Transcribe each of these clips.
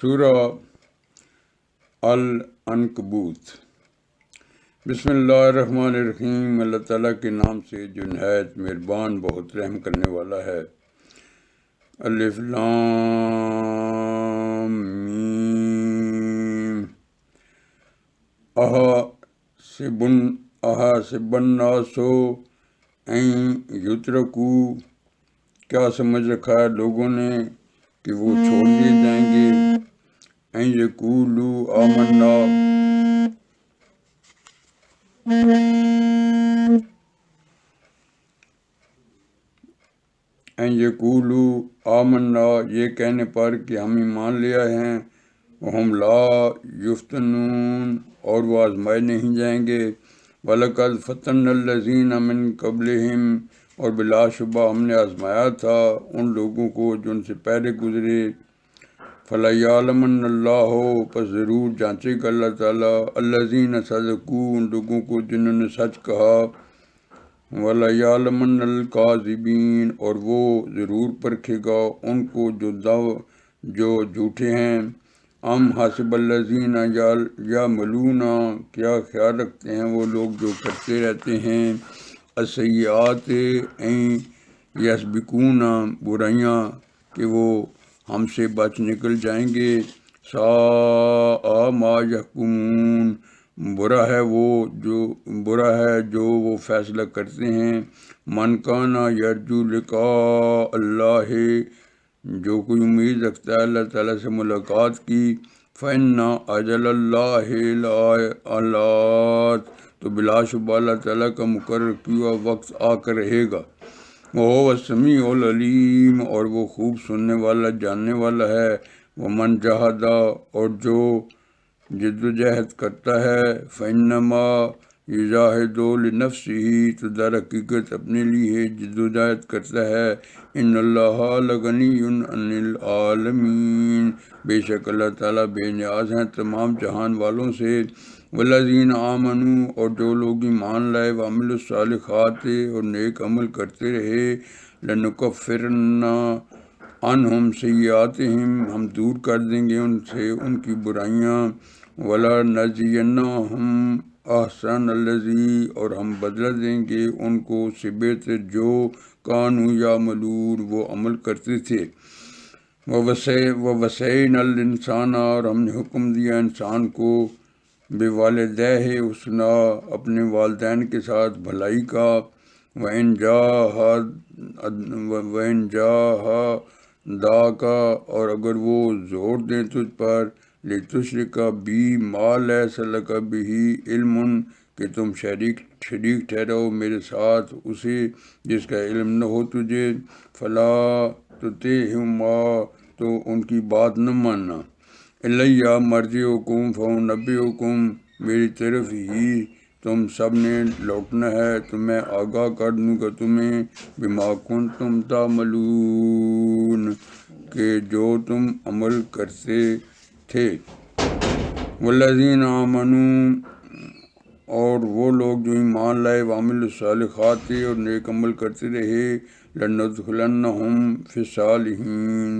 سورہ العنکبوت۔ بسم اللہ الرحمن الرحیم۔ اللہ تعالیٰ کے نام سے جو نہایت مہربان بہت رحم کرنے والا ہے۔ الف لام میم۔ احسب الناس ان یترکوا، کیا سمجھ رکھا ہے لوگوں نے کہ وہ چھوڑ دیے جائیں گے۔ ان یقولوا آمنا، یہ کہنے پر کہ ہم ایمان لے آئے ہیں۔ وہم لا یفتنون، اور وہ آزمائے نہیں جائیں گے۔ وَلَقَدْ فَتَنَّا الَّذِينَ مِن قَبْلِهِمْ، اور بلا شبہ ہم نے آزمایا تھا ان لوگوں کو جو ان سے پہلے گزرے۔ فَلَيَعْلَمَنَّ اللَّهُ، پس ضرور جانچے گا اللہ تعالیٰ، الَّذِينَ صَدَقُوا، ان لوگوں کو جنہوں نے سچ کہا۔ وَلَيَعْلَمَنَّ الْكَاذِبِينَ، اور وہ ضرور پرکھے گا ان کو جو جھوٹے ہیں۔ ام حسب الذین یعملون، کیا خیال رکھتے ہیں وہ لوگ جو کرتے رہتے ہیں السیئات یسبقون، برائیاں، کہ وہ ہم سے بچ نکل جائیں گے۔ ساء ما یحکمون، برا ہے جو وہ فیصلہ کرتے ہیں۔ من کان یرجو لقاء اللہ، جو کوئی امید رکھتا ہے اللہ تعالیٰ سے ملاقات کی۔ فإن أجل اللہ لآت، تو بلا شبہ اللہ تعالیٰ کا مقرر کیا وقت آ کر رہے گا۔ وہو السمیع العلیم، اور وہ خوب سننے والا جاننے والا ہے۔ ومن جاہد، اور جو جد و جہد کرتا ہے، فإنما یجاہد لنفسہ، تو در حقیقت اپنے لیے جد و جہد کرتا ہے۔ ان اللہ لغنی عن العالمین، بے شک اللہ تعالیٰ بے نیاز ہیں تمام جہان والوں سے۔ والذین آمنوا، اور جو لوگ ایمان لائے، وعملوا الصالحات، اور نیک عمل کرتے رہے، لنکفرن عنہم سیئاتہم، ہم دور کر دیں گے ان سے ان کی برائیاں۔ ولنجزینہم احسن الذی، اور ہم بدلہ دیں گے ان کو اس سے بہتر جو کانوا یعملون، وہ عمل کرتے تھے۔ ووصینا الانسان، اور ہم نے حکم دیا انسان کو، بوالدیہ حسنا، اپنے والدین کے ساتھ بھلائی کا۔ وإن جاہداک، اور اگر وہ زور دیں تجھ پر، لتشرک بی ما لیس لک بہ علم، کہ تم شریک ٹھہراؤ میرے ساتھ اسے جس کا علم نہ ہو تجھے۔ فلا تطعہما، تو ان کی بات نہ ماننا۔ الیہ مرجعکم فانبئکم، میری طرف ہی تم سب نے لوٹنا ہے تو میں آگاہ کر دوں گا تمہیں، بما کنتم تعملون، کہ جو تم عمل کرتے تھے۔ والذین آمنوا، اور وہ لوگ جو ایمان لائے، وعملوا الصالحات، اور نیک عمل کرتے رہے، لندخلنہم فی الصالحین،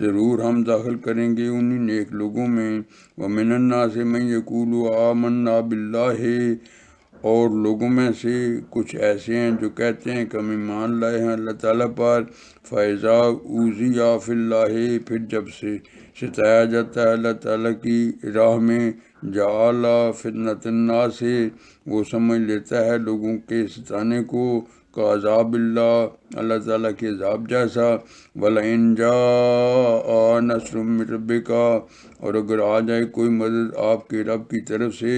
ضرور ہم داخل کریں گے انہی نیک لوگوں میں۔ ومن الناس من یقول آمنا باللہ، اور لوگوں میں سے کچھ ایسے ہیں جو کہتے ہیں کہ ہم ایمان لائے ہیں اللہ تعالیٰ پر۔ فَإِذَا أُوذِیَ فِی اللَّہِ، پھر جب سے ستایا جاتا ہے اللہ تعالیٰ کی راہ میں، جعل فتنۃ الناس، وہ سمجھ لیتا ہے لوگوں کے ستانے کو، کعذاب اللہ، اللہ تعالیٰ کے عذاب جیسا۔ وَلَئِن جَاءَ نَصْرٌ مِّن رَبِّکَ، اور اگر آ جائے کوئی مدد آپ کے رب کی طرف سے،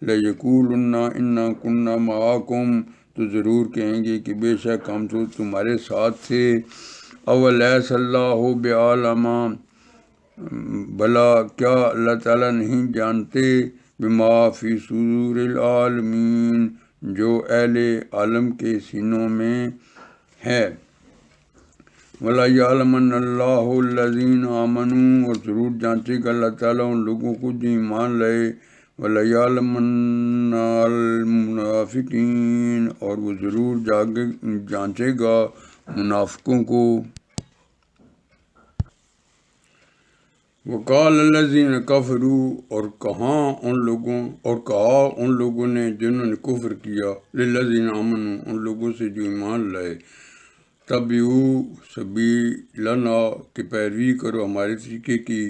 لَیَقُولُنَّ إِنَّا كُنَّا مَعَکُمْ، تو ضرور کہیں گے کہ بے شک ہم تو تمہارے ساتھ تھے۔ أَوَلَیسَ اللَّهُ بِأَعْلَمَ، بھلا کیا اللہ تعالیٰ نہیں جانتے، بما فی صدور العالمین، جو اہل عالم کے سینوں میں ہے۔ وَلَيَعْلَمَنَّ اللَّهُ الَّذِينَ آمَنُوا، اور ضرور جانچے گا اللہ تعالیٰ ان لوگوں کو جو ایمان لائے۔ وَلَيَعْلَمَنَّ الْمُنَافِقِينَ، اور وہ ضرور جانچے گا منافقوں کو۔ وقال الذین کفروا اور کہا ان لوگوں نے جنہوں نے کفر کیا، للذین آمنوا ان لوگوں سے جو ایمان لائے، تبعوا سبیلنا کہ پیروی کرو ہمارے طریقے کی،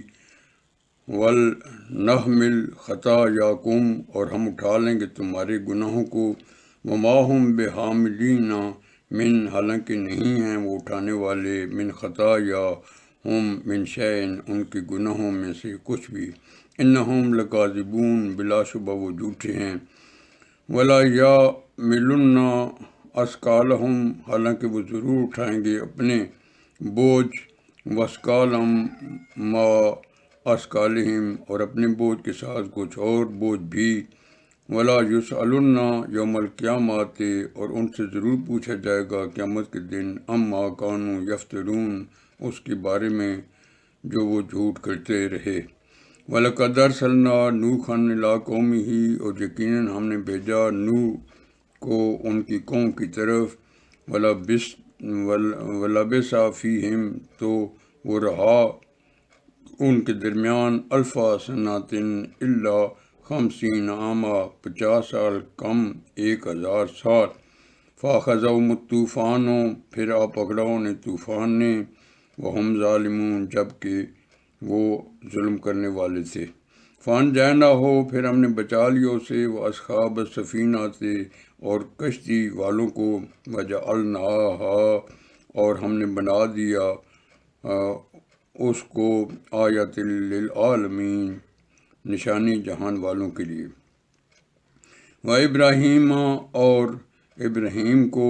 ولنحمل خطایاکم اور ہم اٹھا لیں گے تمہارے گناہوں کو، وما ہم بحاملین من حالانکہ نہیں ہیں وہ اٹھانے والے، من خطایا ہم من شیئن ان کے گناہوں میں سے کچھ بھی، انہم لکاذبون بلا شبہ وہ جھوٹے ہیں، ولا یحملن اثقالہم حالانکہ وہ ضرور اٹھائیں گے اپنے بوجھ، واسقالہم ما اثقالہم اور اپنے بوجھ کے ساتھ کچھ اور بوجھ بھی، ولا یسألن یوم القیامت اور ان سے ضرور پوچھا جائے گا قیامت کے دن، اما کانوا یفترون اس کے بارے میں جو وہ جھوٹ کرتے رہے، وَلَقَدْ أَرْسَلْنَا نُوحًا إِلَىٰ قَوْمِهِ اور یقیناً ہم نے بھیجا نوح کو ان کی قوم کی طرف، وَلَبِثَ فِيهِمْ تو وہ رہا ان کے درمیان، الف سنۃ الا 50 عاما 50 سال کم 1000 سال، فَأَخَذَهُمُ الطوفان پھر آ پکڑا انہیں طوفان نے، وَهُمْ ظالمون جبکہ وہ ظلم کرنے والے تھے، فَأَنجَيْنَاهُ پھر ہم نے بچا لیا اسے، وَأَصْحَابَ السَّفِینَةِ اور کشتی والوں کو، وَجَعَلْنَاهَا اور ہم نے بنا دیا اس کو آیۃ للعالمین نشانی جہان والوں کے لیے، وَإِبْرَاهِيمَ اور ابراہیم کو،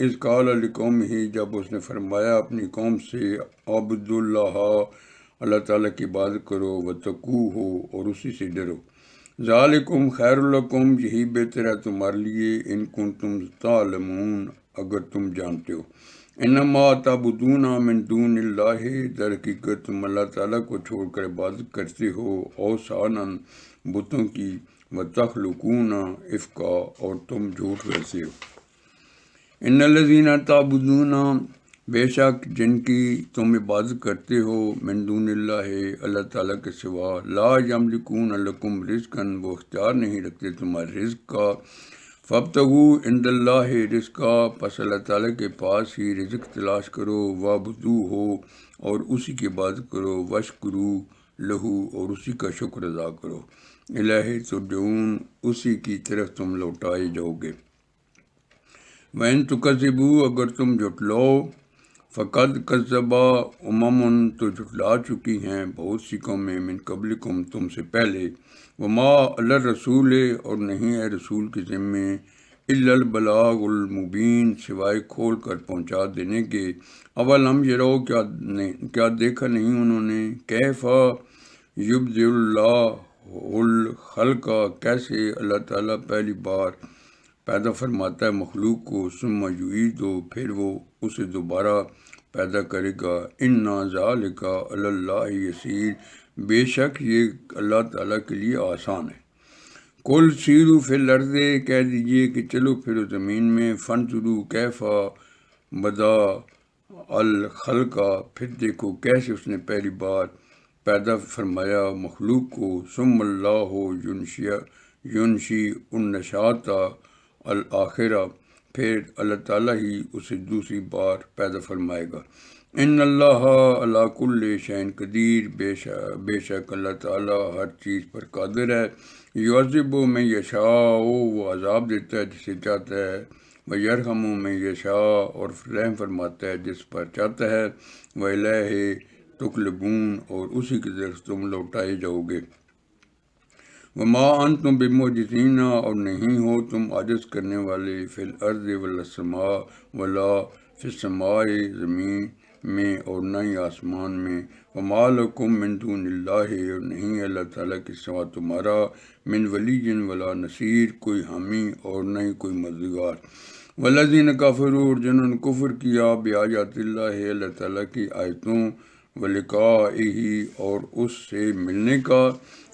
اذ قال لقومہ جب اس نے فرمایا اپنی قوم سے، اعبدوا اللہ اللہ تعالیٰ کی عبادت کرو، واتقوہ اور اسی سے ڈرو، ذالکم خیر لکم یہی بہتر ہے تمہارے لیے، ان کنتم تعلمون اگر تم جانتے ہو، انما تعبدون من دون اللہ در حقیقت تم اللہ تعالیٰ کو چھوڑ کر عبادت کرتے ہو اوثانا بتوں کی، وتخلقون افکا اور تم جھوٹ گھڑتے ہو، ان الذین تعبدون بے شک جن کی تم عبادت کرتے ہو، من دون اللہ اللہ تعالیٰ کے سوا، لا یملکون لکم رزقا وہ اختیار نہیں رکھتے تمہارے رزق کا، فابتغوا عند اللہ رزقا پس اللہ تعالیٰ کے پاس ہی رزق تلاش کرو، وعبدوہ اور اسی کی عبادت کرو، واشکروا لہ اور اسی کا شکر ادا کرو، الیہ ترجعون اسی کی طرف تم لوٹائے جاؤ گے، وَإِن تُكَذِّبُوا اگر تم جھٹلاؤ، فَقَدْ كَذَّبَ أُمَمٌ تو جھٹلا چکی ہیں بہت سی قومیں، من قبلکم تم سے پہلے، وَمَا عَلَى الرَّسُولِ اور نہیں ہے رسول کے ذمے، إِلَّا الْبَلَاغُ الْمُبِينُ سوائے کھول کر پہنچا دینے کے، اَوَلَمْ يَرَوْا کیا دیکھا نہیں انہوں نے، کیف یبدئ اللہ الخلق کیسے اللہ تعالیٰ پہلی بار پیدا فرماتا ہے مخلوق کو، ثم یعیدہ پھر وہ اسے دوبارہ پیدا کرے گا، ان ذالک علی اللہ یسیر بے شک یہ اللہ تعالیٰ کے لیے آسان ہے، قل سیروا فی الارض کہہ دیجئے کہ چلو پھرو زمین میں، فانظروا کیف بدا الخلق پھر دیکھو کیسے اس نے پہلی بار پیدا فرمایا مخلوق کو، ثم اللہ ینشی النشأۃ الآخرہ پھر اللہ تعالیٰ ہی اسے دوسری بار پیدا فرمائے گا، ان اللہ علی کل شیء قدیر بے شک اللہ تعالیٰ ہر چیز پر قادر ہے، یعذب من یشاء وہ عذاب دیتا ہے جسے چاہتا ہے، ویرحم من یشاء اور رحم فرماتا ہے جس پر چاہتا ہے، وإلیہ تقلبون اور اسی کی طرف تم لوٹائے جاؤ گے، وما انتم بمعجزین اور نہیں ہو تم عاجز کرنے والے، فی الارض ولا السماء ولا فی السماء زمین میں اور نہ ہی آسمان میں، وما لکم من دون اللہ اور نہیں اللہ تعالیٰ کے سوا تمہارا، من ولی ولا نصیر کوئی حامی اور نہ ہی کوئی مددگار، والذین کفروا اور جنہوں نے کفر کیا بآیات اللہ اللہ تعالیٰ کی آیتوں، ولقائہ اور اس سے ملنے کا،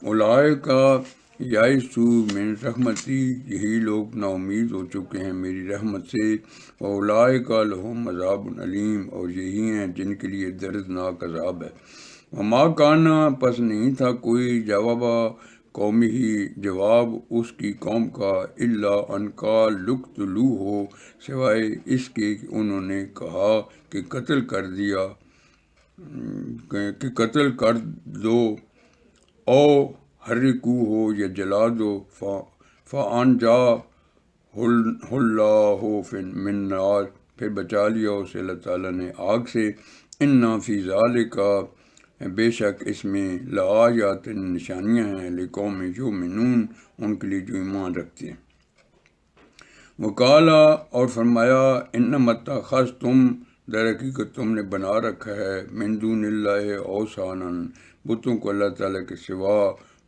اولئک یئسوا من رحمتی یہی لوگ نا امید ہو چکے ہیں میری رحمت سے، واولئک لہم عذاب علیم اور یہی ہیں جن کے لیے دردناک عذاب ہے، وما کانا پس نہیں تھا کوئی جواب قومی ہی جواب اس کی قوم کا الا ان کا لقتلو ہو سوائے اس کے کہ انہوں نے کہا کہ قتل کر دیا کہ قتل کر دو او حرکو ہو یا جلا دو فان جا اللہ من نار پھر بچا لیا اسے اللہ تعالیٰ نے آگ سے انا فی ذالک بے شک اس میں لآیات نشانیاں ہیں لقوم یؤمنون ان کے لیے جو ایمان رکھتے ہیں۔ وقالا اور فرمایا انما اتخذتم در حقیقت تم نے بنا رکھا ہے من دون اللہ اوثانا بتوں کو اللہ تعالیٰ کے سوا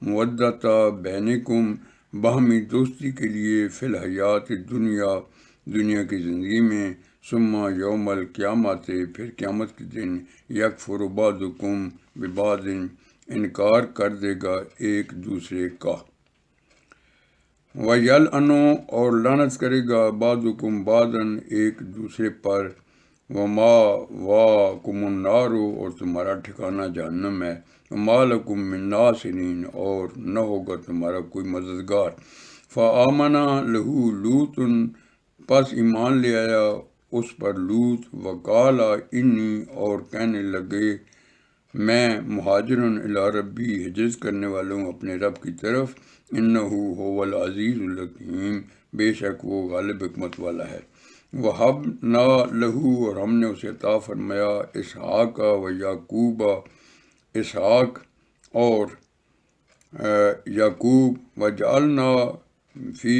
مودۃ بینکم باہمی دوستی کے لیے فی الحیات دنیا کی زندگی میں ثم یوم القیامت پھر قیامت کے دن یکفر بعضکم ببعض انکار کر دے گا ایک دوسرے کا وَيَلْعَنُ اور لعنت کرے گا بعضکم بعضا ایک دوسرے پر وَمَأْوَاكُمُ النَّارُ اور تمہارا ٹھکانہ جہنم ہے وَمَا لَكُم مِّن نَاصِرِينَ اور نہ ہوگا تمہارا کوئی مددگار۔ فَآمَنَ لَهُ لوط پس ایمان لے آیا اس پر لوط وقال انی اور کہنے لگے میں مہاجرن الی ربی ہجرت کرنے والا ہوں اپنے رب کی طرف انہ هو العزیز الحکیم بے شک وہ غالب حکمت والا ہے۔ وَهَبْنَا لَهُ اور ہم نے اسے عطا فرمایا اسحاق و یعقوب اسحاق اور یعقوب وجعلنا فی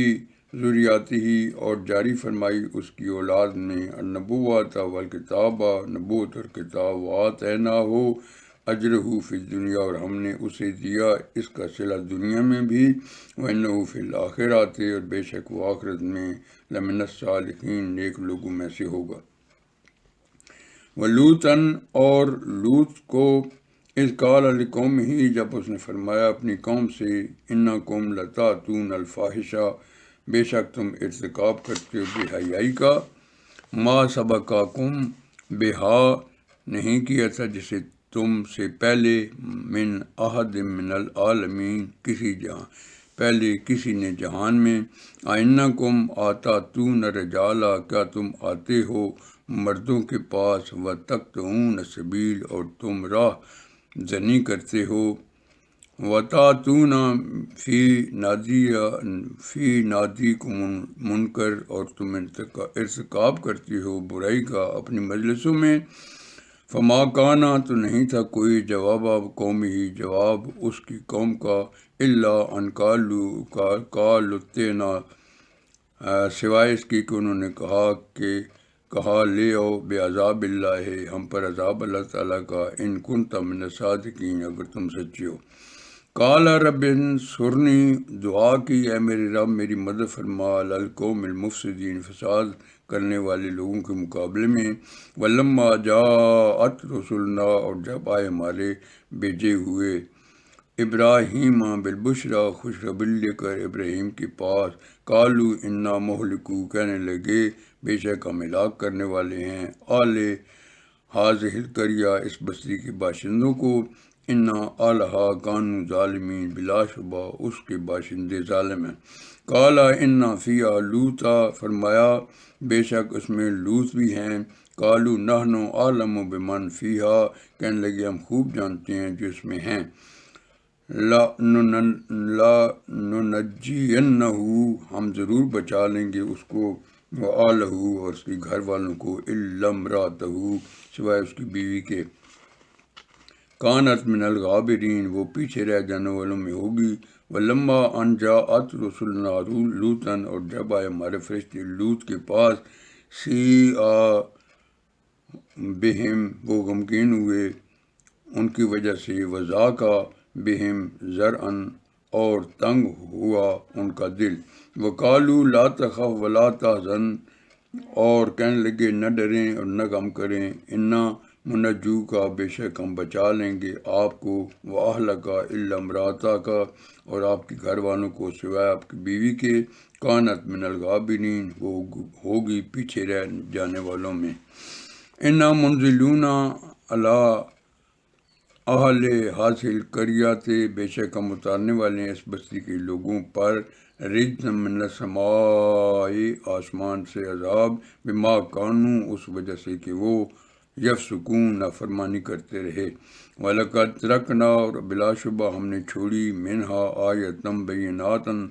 ذریاتہ اور جاری فرمائی اس کی اولاد میں النبوۃ والکتاب نبوت اور کتاب وآتیناہ اجرہ فی الدنیا اور ہم نے اسے دیا اس کا صلہ دنیا میں بھی وانہ فی الآخرۃ اور بے شک وہ آخرت میں لمن الصالحین نیک لوگوں میں سے ہوگا۔ ولوطن اور لوط کو اذ قال لقومہ جب اس نے فرمایا اپنی قوم سے انکم لتاتون الفاحشہ بے شک تم ارتکاب کرتے ہو بے حیائی کا ما سبقاکم بہا نہیں کیا تھا جسے تم سے پہلے من احد من العالمین پہلے کسی نے جہان میں انکم آتاتون رجالا کیا تم آتے ہو مردوں کے پاس وتقطعون السبیل اور تم راہ زنی کرتے ہو وتاتون فی نادیکم منکر اور تم ارتکاب کرتے ہو برائی کا اپنی مجلسوں میں فما کانا تو نہیں تھا کوئی جواب قومی ہی جواب اس کی قوم کا الا ان قالوا سوائے اس کی کہ انہوں نے کہا لے آؤ بے عذاب اللہ ہم پر عذاب اللہ تعالیٰ کا ان کنت من الصادقین اگر تم سچے ہو۔ قال رب انصرنی دعا کی اے میرے رب میری مدد فرما علی القوم المفسدین فساد کرنے والے لوگوں کے مقابلے میں ولما جاءت رسلنا اور جب آئے ہمارے بھیجے ہوئے ابراہیم بالبشرا خوشخبری لے کر ابراہیم کے پاس قالوا انا مہلکو کہنے لگے بے شک ہم ہلاک کرنے والے ہیں آل ہذہ القریہ اس بستی کے باشندوں کو انا اہلھا کانوا ظالمین بلا شبہ اس کے باشندے ظالم ہیں۔ قال انا فیہا لوطا فرمایا بے شک اس میں لوط بھی ہیں قالوا نحن اعلم بمن فیہا کہنے لگے ہم خوب جانتے ہیں جو اس میں ہیں لننجینہ ہم ضرور بچا لیں گے اس کو وآلہ اور اس کے گھر والوں کو الا امرأتہ سوائے اس کی بیوی کے کانت من الغابرین وہ پیچھے رہ جانے والوں میں ہوگی ولما ان جاءت رسلنا لوطا اور جب آئے ہمارے فرشتے لوط کے پاس سیئا بہم وہ غمگین ہوئے ان کی وجہ سے وذاقا بہم ذرعن اور تنگ ہوا ان کا دل وقالوا لا تخف ولا تحزن اور کہنے لگے نہ ڈریں اور نہ غم کریں انا منجو کا بے شک ہم بچا لیں گے آپ کو واہلک الا امرأتک اور آپ کے گھر والوں کو سوائے آپ کی بیوی کے کانت من الغابرین وہ ہوگی پیچھے رہ جانے والوں میں انا منزلون علی اہل حاصل کریاتے، بے شک ہم اتارنے والے ہیں اس بستی کے لوگوں پر رجزا من السماء، آسمان سے عذاب، بما کانوا، اس وجہ سے کہ وہ یفسقون، نافرمانی کرتے رہے۔ وَلَقَدْ تَرَكْنَا، اور بلا شبہ ہم نے چھوڑی، منہا آیَةً بَيِّنَاتًا،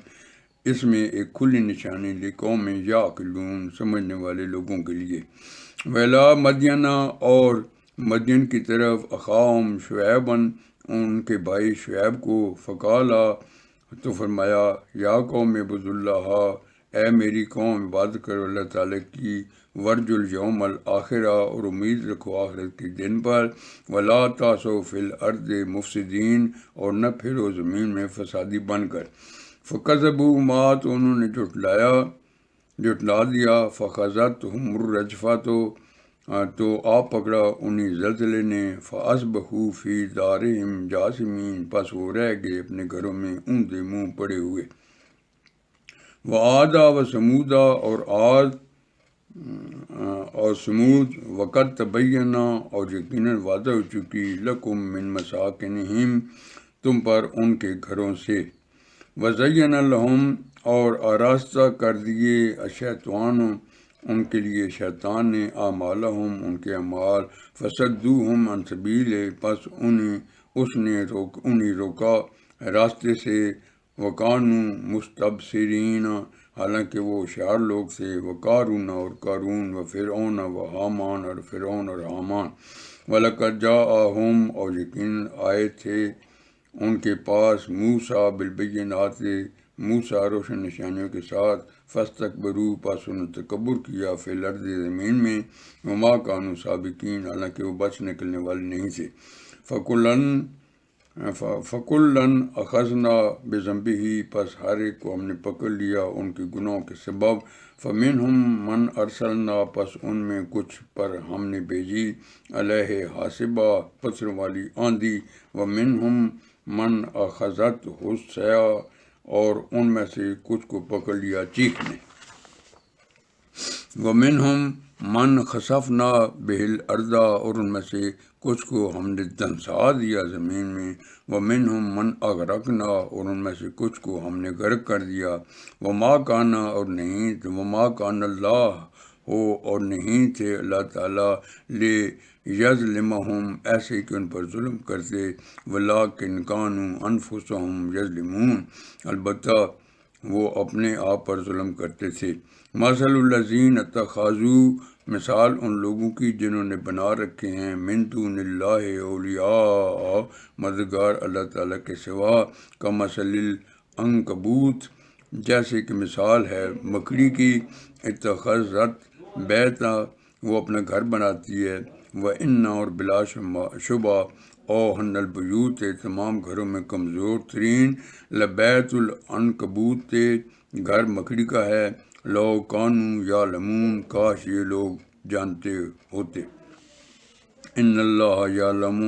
اس میں ایک کھلی نشانی، لِقَوْمٍ یعقلون، سمجھنے والے لوگوں کے لیے۔ وَإِلَىٰ مَدْیَنَ، اور مدین کی طرف، اخاہم شعیباً، ان کے بھائی شعیب کو، فقالا، تو فرمایا، یا قوم اعبدوا اللہ، اے میری قوم عبادت کرو اللہ تعالیٰ کی، ورجو الیوم الآخرہ، اور امید رکھو آخرت کے دن پر، ولا تعثوا فی الارض مفسدین، اور نہ پھرو زمین میں فسادی بن کر۔ فکذبوا، تو انہوں نے جھٹلا دیا، فخذتہم الرجفہ، تو آ پکڑا انہیں زلزلے نے، فاصبحوا فی دارہم جاثمین، پس وہ رہ گئے اپنے گھروں میں اوندے منہ پڑے ہوئے۔ وعادا وثمودا، اور عاد اور سمود، وقد تبینہ، اور یقیناً واضح ہو چکی، لکم من مساکنہم، تم پر ان کے گھروں سے، وزین لہم، اور آراستہ کر دیے، الشیطان، ان کے لیے شیطان نے، اعمالہم، ان کے اعمال، فصدوہم عن سبیل، پس اس نے روکا راستے سے، وکانوا مستبصرین، حالانکہ وہ ہوشیار لوگ تھے، وقارون، اور قارون، وفرعون، وحامان، اور فرعون اور حامان، وَلَقَدْ جَاءَہم، اور یقیناً آئے تھے ان کے پاس، موسیٰ بالبینات، موسیٰ روشن نشانیوں کے ساتھ، فاستکبروا، پس انہوں نے تکبر کیا، فی الارض، زمین میں، وما کانوا سابقین، حالانکہ وہ بچ نکلنے والے نہیں تھے۔ فَكُلًّا أَخَذْنَا بِذَنبِهِ، پس ہر ایک کو ہم نے پکڑ لیا ان کے گناہوں کے سبب، فَمِنْهُمْ مَنْ أَرْسَلْنَا، پس ان میں کچھ پر ہم نے بھیجی، علیہ حاصبہ، پتھروں والی آندھی، وَمِنْهُمْ مَنْ أَخَذَتْهُ الصَّيْحَةُ، اور ان میں سے کچھ کو پکڑ لیا چیخ نے، وَمِنْهُمْ مَنْ خَسَفْنَا بِهِ الْأَرْضَ، اور ان میں سے کچھ کو ہم نے دھنسا دیا زمین میں، وَمِنْهُمْ مَنْ أَغْرَقْنَا، اور ان میں سے کچھ کو ہم نے غرق کر دیا، وَمَا كَانَ، اور نہیں، وَمَا كَانَ اللَّهُ، اور نہیں تھے اللہ تعالیٰ، لِيَظْلِمَهُمْ، ایسے کہ ان پر ظلم کرتے، وَلَٰكِنْ كَانُوا أَنفُسَهُمْ يَظْلِمُونَ، البتہ وہ اپنے آپ پر ظلم کرتے تھے۔ مثل الذین اتخذوا، مثال ان لوگوں کی جنہوں نے بنا رکھے ہیں، من دون اللہ، اولیاء، مددگار اللہ تعالیٰ کے سوا، کمثل العنکبوت، جیسے کہ مثال ہے مکڑی کی، اتخذت بیتا، وہ اپنا گھر بناتی ہے، وَإِنَّ، اور بلا شبہ، اوہن البیوت، تمام گھروں میں کمزور ترین، لبیت العنکبوت، گھر مکڑی کا ہے، لو کانوا یعلمون، کاش یہ لوگ جانتے ہوتے۔ ان اللہ یعلم،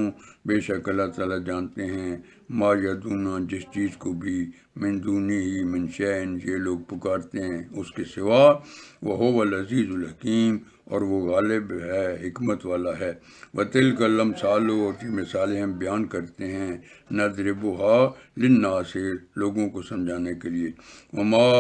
بے شک اللہ تعالیٰ جانتے ہیں، ما یدعون، جس چیز کو بھی، من دونہ، من شیء، یہ لوگ پکارتے ہیں اس کے سوا، وہو العزیز الحکیم، اور وہ غالب ہے، حکمت والا ہے۔ وَتِلْكَ الْأَمْثَالُ، اور یہ مثالیں ہم بیان کرتے ہیں، نَضْرِبُهَا لِلنَّاسِ، لوگوں کو سمجھانے کے لیے، وَمَا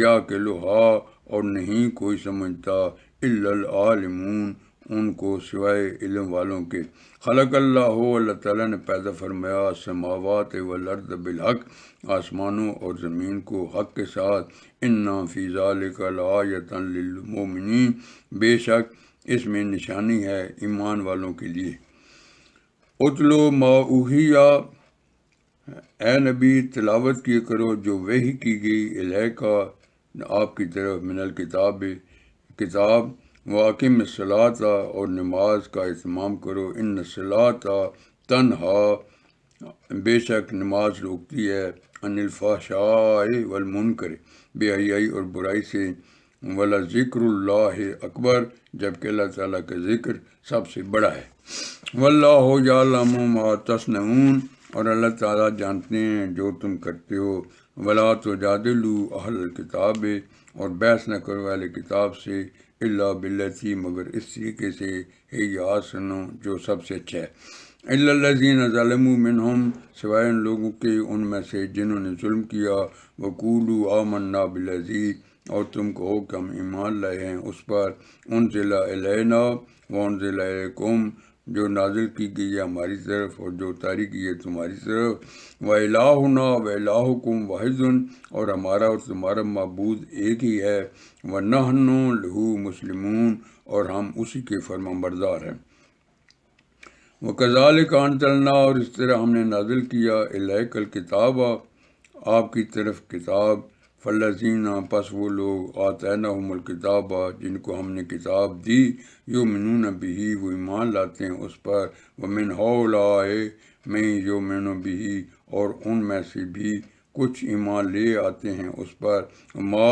يَعْقِلُهَا، اور نہیں کوئی سمجھتا، إِلَّا الْعَالِمُونَ، ان کو سوائے علم والوں کے۔ خلق اللہ، اللہ تعالیٰ نے پیدا فرمایا، السماوات والارض بالحق، آسمانوں اور زمین کو حق کے ساتھ، ان فی ذلک لآیۃ للمؤمنین، بے شک اس میں نشانی ہے ایمان والوں کے لیے۔ اتلو ما اوحی، اے نبی تلاوت کیا کرو جو وحی کی گئی، الیک، آپ کی طرف، من الکتاب، کتاب، واقم الصلاۃ، اور نماز کا اہتمام کرو، ان الصلاۃ تنہا، بے شک نماز روکتی ہے، عن الفحشاء والمنکر، بے حیائی اور برائی سے، ولذکر اللہ اکبر، جبکہ اللہ تعالیٰ کا ذکر سب سے بڑا ہے، واللہ یعلم ما تصنعون، اور اللہ تعالیٰ جانتے ہیں جو تم کرتے ہو، ولا تجادلوا اہل الکتاب، اور بحث نہ کرو اہل کتاب سے، الا باللتی، مگر اس طریقے سے، ہے احسن، جو سب سے اچھا ہے، الا الذین ظلموا منہم، سوائے ان لوگوں کے ان میں سے جنہوں نے ظلم کیا، وقولوا آمنا بالذی، اور تم کہو کہ ہم ایمان لائے ہیں اس پر، انزل الینا وانزل الیکم، جو نازل کی گئی ہے ہماری طرف اور جو اتاری کی ہے تمہاری طرف، وَإِلٰهُنَا وَإِلٰهُكُمْ وَاحِدٌ، اور ہمارا اور تمہارا معبود ایک ہی ہے، وَنَحْنُ لَهُ مُسْلِمُونَ، اور ہم اسی کے فرمانبردار ہیں۔ وَكَذَلِكَ أَنزَلْنَا، اور اس طرح ہم نے نازل کیا، إِلَيْكَ الْكِتَابَ، آپ کی طرف کتاب، فَالَّذِينَ، پس وہ لوگ، آتَيْنَاهُمُ الْكِتَابَ، جن کو ہم نے کتاب دی، یؤمنون بہ، وہ ایمان لاتے ہیں اس پر، وَمِنْ هَؤُلَاءِ مَن یؤمن بہ، اور ان میں سے بھی کچھ ایمان لے آتے ہیں اس پر، ما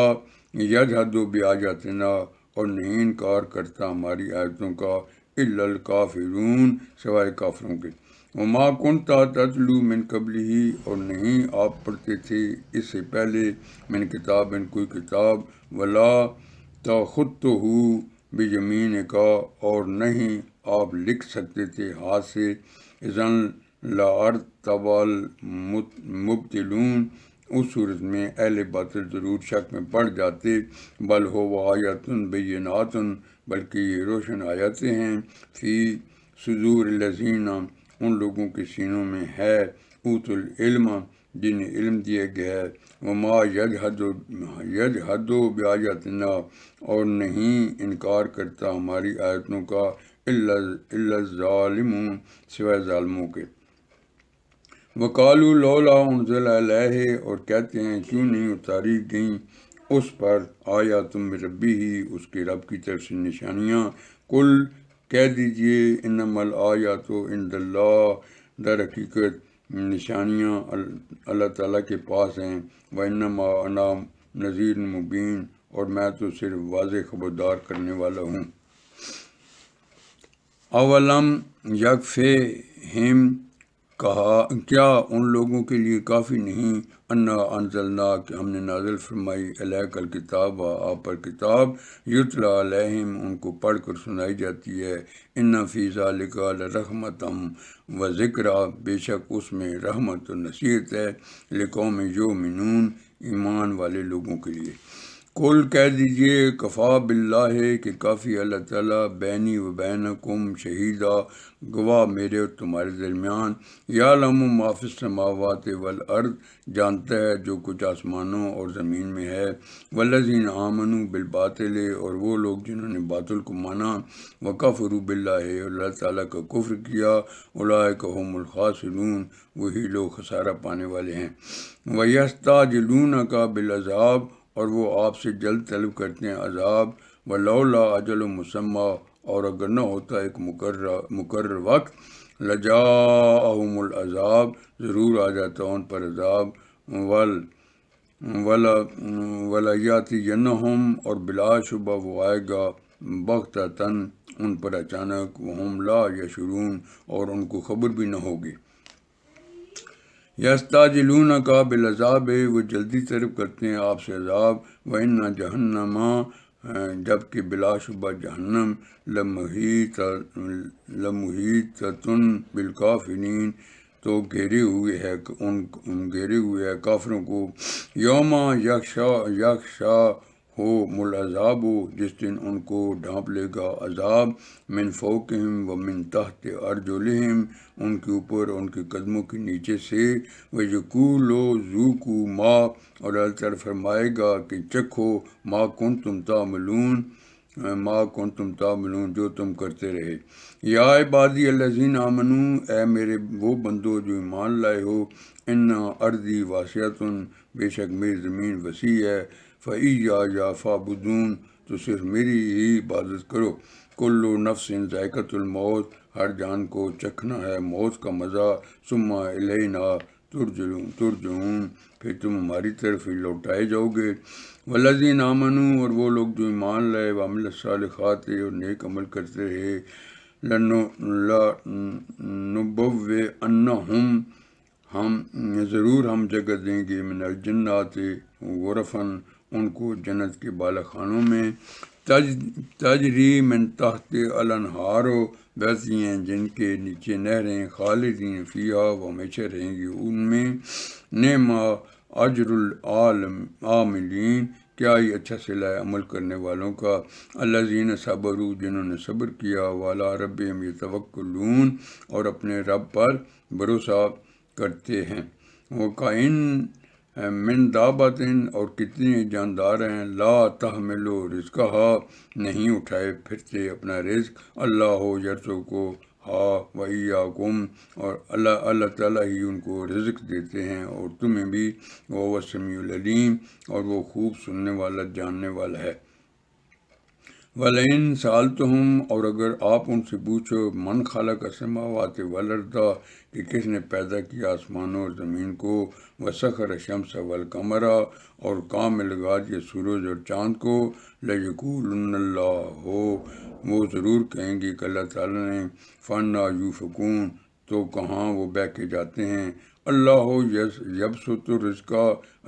یجحد بآیاتنا، اور نہیں انکار کرتا ہماری آیتوں کا، الا الکافرون، سوائے کافروں کے، وما کنت تتلو من قبلہ، اور نہیں آپ پڑھتے تھے اس سے پہلے، من کتاب، ان کوئی کتاب، ولا تخطہ بیمینک، اور نہیں آپ لکھ سکتے تھے ہاتھ سے، اذن لارتاب المبطلون، اس صورت میں اہل باطل ضرور شک میں پڑ جاتے، بل ہو آیات بینات، بلکہ یہ روشن آیاتیں ہیں، فی صدور الذین، ان لوگوں کے سینوں میں ہے، اوت العلم، جنہیں علم دیا گیا ہے، وما یجحد بآیاتنا، اور نہیں انکار کرتا ہماری آیتوں کا، الا الظالمون، سوائے ظالموں کے۔ وقالوا لولا انزل علیہ، اور کہتے ہیں کیوں نہیں اتاری گئیں اس پر، آیات من ربہ، اس کے رب کی طرف سے نشانیاں، قل، کہہ دیجئے، انما الآیات عند اللہ، در حقیقت نشانیاں اللہ تعالیٰ کے پاس ہیں، وانما انا نذیر مبین، اور میں تو صرف واضح خبردار کرنے والا ہوں۔ اولم یکفہم، کہا کیا ان لوگوں کے لیے کافی نہیں، انا انزلنا، کہ ہم نے نازل فرمائی، الیک الکتاب، آپ پر کتاب، یتلی علیہم، ان کو پڑھ کر سنائی جاتی ہے، ان فی ذلک لرحمۃ و ذکری، بے شک اس میں رحمت و نصیحت ہے، لقوم یؤمنون، ایمان والے لوگوں کے لیے۔ قل، کہہ دیجئے، کفا باللہ، کہ کافی اللہ تعالیٰ، بینی و بینکم شہیدا، گواہ میرے اور تمہارے درمیان، یعلم ما فی السماوات والارض، جانتا ہے جو کچھ آسمانوں اور زمین میں ہے، والذین آمنوا بالباطل، اور وہ لوگ جنہوں نے باطل کو مانا، وکفروا باللہ، اور اللہ تعالیٰ کا کفر کیا، اولئک هم الخاسرون، وہی لوگ خسارہ پانے والے ہیں۔ ویستعجلونک بالعذاب، اور وہ آپ سے جلد طلب کرتے ہیں عذاب، ولولا اجل مسمی، اور اگر نہ ہوتا ایک مقرر وقت، لجاءہم العذاب، ضرور آ جاتا ان پر عذاب، ولیاتینہم، اور بلا شبہ وہ آئے گا، بغتۃً، ان پر اچانک، وہم لا یشعرون، اور ان کو خبر بھی نہ ہوگی۔ یستعجلونک بالعذاب، وہ جلدی طلب کرتے ہیں آپ سے عذاب، وَإِنَّ جَهَنَّمَ، جبکہ بلا شبہ جہنم، لمحیطۃ بالکافرین، تو گھیرے ہوئے ہے کافروں کو، یوم یغشاھم العذاب، جس دن ان کو ڈھانپ لے گا عذاب، من فوقہم ومن تحت ارجلہم، ان کے اوپر اور ان کے قدموں کے نیچے سے، ویقول ذوقوا ما، اور اللہ تعالیٰ فرمائے گا کہ چکھو، ما کنتم تعملون، جو تم کرتے رہے۔ یا عبادی الذین آمنوا، اے میرے وہ بندو جو ایمان لائے ہو، ان ارضی واسعۃ، بے شک میری زمین وسیع ہے، فایایا فاعبدون، تو صرف میری ہی عبادت کرو، کل نفس ذائقۃ الموت، ہر جان کو چکھنا ہے موت کا مزہ، ثم الینا ترجعون، پھر تم ہماری طرف ہی لوٹائے جاؤ گے۔ والذین آمنوا، اور وہ لوگ جو ایمان لائے، وعملوا الصالحات، اور نیک عمل کرتے رہے، لنبوئنہم، ضرور ہم جگہ دیں گے، من الجنات غرفاً، ان کو جنت کے بالا خانوں میں، تجری من تحت الانہار، ویسی ہیں جن کے نیچے نہریں، خالدین فیہا، وہ ہمیشہ رہیں گی ان میں، نعم اجر العاملین، کیا ہی اچھا صلہ ہے عمل کرنے والوں کا، الذین صبروا، جنہوں نے صبر کیا، وعلی ربہم یتوکلون، اور اپنے رب پر بھروسہ کرتے ہیں، وَکَأَیِّن من دابۃ، اور کتنی جاندار ہیں، لا تحمل رزقہا، نہیں اٹھائے پھرتے اپنا رزق، اللہ یرزقہا وإیاکم، اور اللہ تعالیٰ ہی ان کو رزق دیتے ہیں اور تمہیں بھی، وہو السمیع العلیم، اور وہ خوب سننے والا جاننے والا ہے۔ وَلَئِن سَأَلْتَهُمْ، اور اگر آپ ان سے پوچھو، من خلق السماوات والارض، کہ کس نے پیدا کیا آسمانوں اور زمین کو، وسخر الشمس والقمر، اور کام میں لگا دیا سورج اور چاند کو، لَیَقُولُنَّ اللَّهُ، وہ ضرور کہیں گے کہ اللہ تعالیٰ نے، فَأَنَّىٰ يُؤْفَكُونَ، تو کہاں وہ بہہ کے جاتے ہیں، اللہ یبسط الرزق،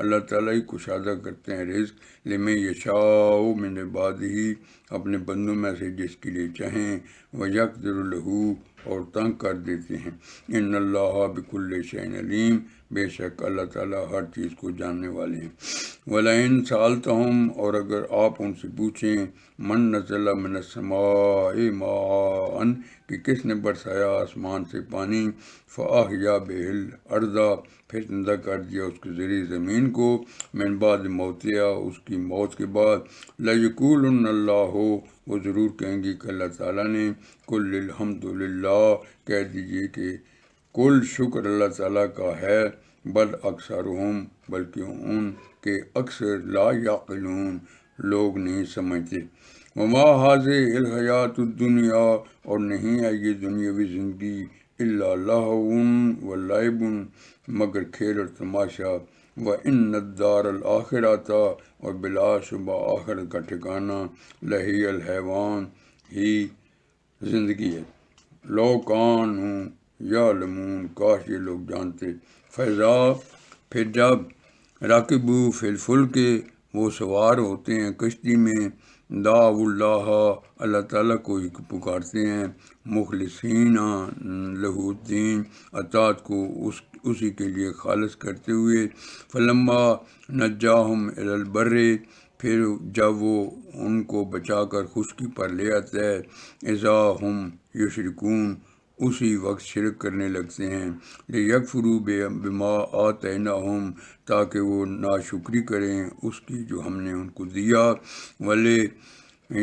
اللہ تعالیٰ ہی کشادہ کرتے ہیں رزق، لمن یشاء من عبادہ، اپنے بندوں میں سے جس کے لیے چاہیں، وَيَقْدِرُ لَهُ، اور تنگ کر دیتے ہیں، ان اللہ بکل شیء علیم، بے شک اللہ تعالیٰ ہر چیز کو جاننے والے ہیں۔ وَلَئِن سَأَلْتَهُمْ، اور اگر آپ ان سے پوچھیں، من نزل من السماء ماء، کہ کس نے برسایا آسمان سے پانی، فَأَحْيَا بِهِ الْأَرْضَ، پھر زندہ کر دیا اس کے ذریعے زمین کو، من بعد موتہا، اس کی موت کے بعد، لَیَقُولُنَّ اللَّهُ، وہ ضرور کہیں گے کہ اللہ تعالیٰ نے، قُلِ الْحَمْدُ لِلَّهِ، کہہ دیجئے کہ کل شکر اللہ تعالیٰ کا ہے، بل اکثرہم، بلکہ ان کے اکثر، لا یعقلون، لوگ نہیں سمجھتے، وما هذه الحیات الدنیا، اور نہیں ہے یہ دنیاوی زندگی، الا لہو و لعب، مگر کھیل اور تماشا، وان الدار الآخرۃ، اور بلا شبہ آخرت کا ٹھکانہ، لہی الحیوان، ہی زندگی ہے، لو کانوا یعلمون، کاش یہ لوگ جانتے، فیضا، پھر جب، راکبو فی الفلک، وہ سوار ہوتے ہیں کشتی میں، دعوا اللہ، اللہ تعالیٰ کو ہی پکارتے ہیں، مخلصین لہ الدین، اطاعت کو اسی کے لیے خالص کرتے ہوئے، فلما نجاہم الی البر، پھر جب وہ ان کو بچا کر خشکی پر لے آتا ہے، اذا ہم یشرکون، اسی وقت شرک کرنے لگتے ہیں، لیکفروا بما آتیناہم، تاکہ وہ ناشکری کریں اس کی جو ہم نے ان کو دیا، وَلِیَتَمَتَّعُوا،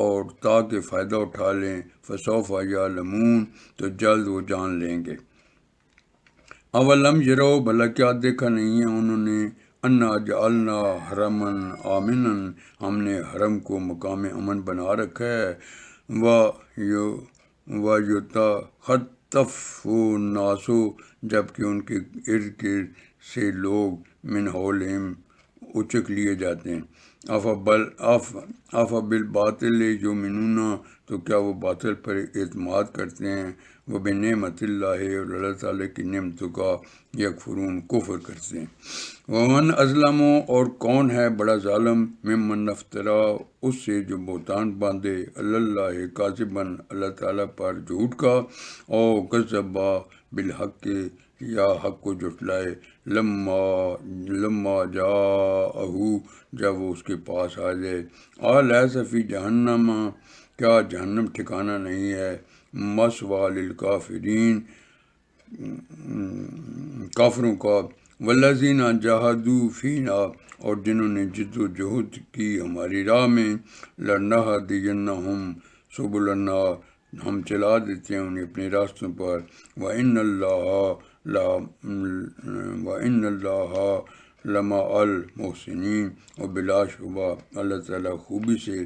اور تاکہ فائدہ اٹھا لیں، فسوف یعلمون، تو جلد وہ جان لیں گے، اولم یروا، بھلا کیا دیکھا نہیں ہے انہوں نے، انا جعلنا حرما آمنا، ہم نے حرم کو مقام امن بنا رکھا ہے، وَيُتَخَطَّفُ النَّاسُ، جبکہ ان کے ارد گرد سے لوگ، من حولہم، اچک لیے جاتے ہیں، افبالباطل یؤمنون، تو کیا وہ باطل پر اعتماد کرتے ہیں، وبنعمت اللہ، اور اللہ تعالیٰ کی نعمتوں کا یکفرون، کفر کرتے ہیں، ومن اظلم، اور کون ہے بڑا ظالم، ممن افترا، اس سے جو بہتان باندھے، اللہ کاذباً، اللہ تعالیٰ پر جھوٹ کا، او کذب بالحق، یا حق کو جھٹلائے، لما جاءہ، جب وہ اس کے پاس آ جائے، الیس فی جہنم، کیا جہنم ٹھکانہ نہیں ہے، مثوی للکافرین، کافروں کا، والذین جاہدوا فینا، اور جنہوں نے جد و جہد کی ہماری راہ میں، لنہدینہم سبلنا، ہم چلا دیتے ہیں انہیں اپنے راستوں پر، وَإِنَّ اللَّهَ لَمَعَ الْمُحْسِنِينَ، اور بلا شبہ اللہ تعالیٰ خوبی سے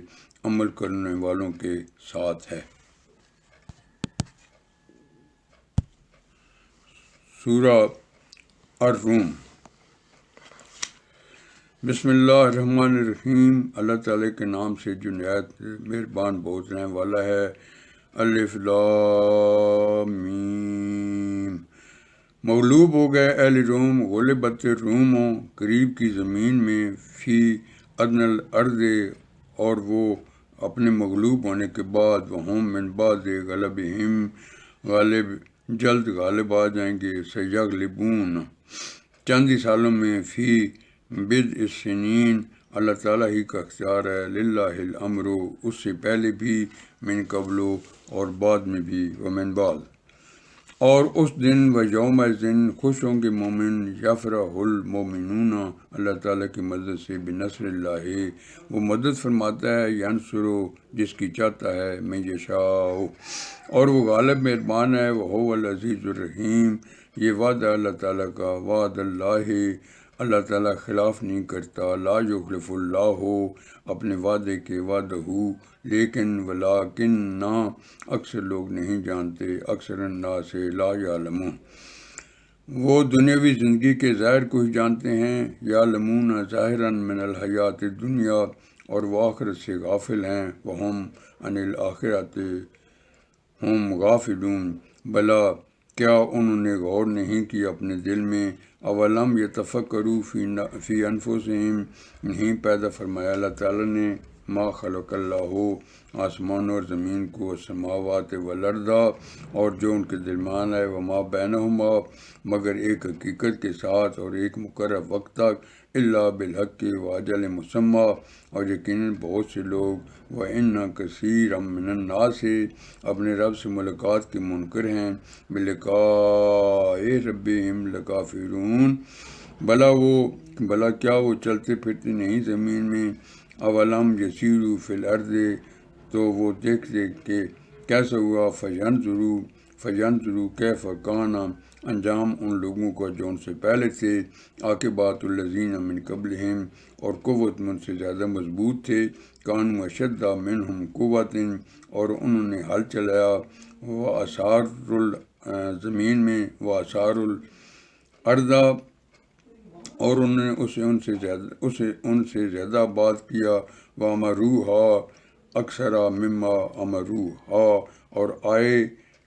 عمل کرنے والوں کے ساتھ ہے۔ سورہ الروم، بسم اللہ الرحمن الرحیم، اللہ تعالیٰ کے نام سے جو نہایت مہربان بہت رحم والا ہے، الف لام میم، مغلوب ہو گئے اہل روم، غلبت روم، قریب کی زمین میں، فی ادن الارض، اور وہ اپنے مغلوب ہونے کے بعد وہم من بعد غلبہم، جلد غالب آ جائیں گے، سیغلبون، چند ہی سالوں میں، فی بضع السنین، اللہ تعالیٰ ہی کا اختیار ہے، للہ الامر، اس سے پہلے بھی، من قبل، اور بعد میں بھی، ومن بعد، اور اس دن و یوم دن خوش ہوں گے مومن، یفرح المومنون، اللہ تعالیٰ کی مدد سے، بنصر اللہ، وہ مدد فرماتا ہے، ینصر، جس کی چاہتا ہے، من یشاء، اور وہ غالب مہربان ہے، وہ هو العزیز الرحیم، یہ وعدہ اللہ تعالیٰ کا، وعد اللہ، اللہ تعالیٰ خلاف نہیں کرتا، لا یخلف اللہ، اپنے وعدے کے، وعدہ، لیکن ولیکن نہ، اکثر لوگ نہیں جانتے، اکثر الناس لا یعلمون، وہ دنیاوی زندگی کے ظاہر کو ہی جانتے ہیں، یعلمون ظاہرا من الحیات الدنیا، اور وہ آخرت سے غافل ہیں، وہم عن الآخرۃ ہم غافلون، بلا، کیا انہوں نے غور نہیں کیا اپنے دل میں، اولم یتفکروا فی انفسہم، نہیں پیدا فرمایا اللہ تعالیٰ نے، ما خلق اللہ، آسمان اور زمین کو، السماوات والارض، اور جو ان کے درمیان ہے، وما بینہما، مگر ایک حقیقت کے ساتھ اور ایک مقرر وقت تک، الا بالحق واجل مسمى، اور یقیناً بہت سے لوگ، وَإِنَّ كَثِيرًا مِّنَ النَّاسِ، اپنے رب سے ملاقات کے منکر ہیں، بِلِقَاءِ رَبِّهِمْ لَكَافِرُونَ، بلا کیا وہ چلتے پھرتے نہیں زمین میں، اولم یسیروا فی الارض، تو وہ دیکھتے کہ کیسا ہوا، فینظروا کیف کان، انجام ان لوگوں کا جو ان سے پہلے تھے، عاقبات الذین من قبلہم، اور قوت میں ان سے زیادہ مضبوط تھے، کانوا اشد منہم قوۃ، اور انہوں نے حل چلایا، وآثار زمین میں، وآثار الارض، اور انہوں نے اسے ان سے زیادہ آباد کیا، وَأَمَرُوهَا أَكْثَرَ مِمَّا أَمَرُوهَا، اور آئے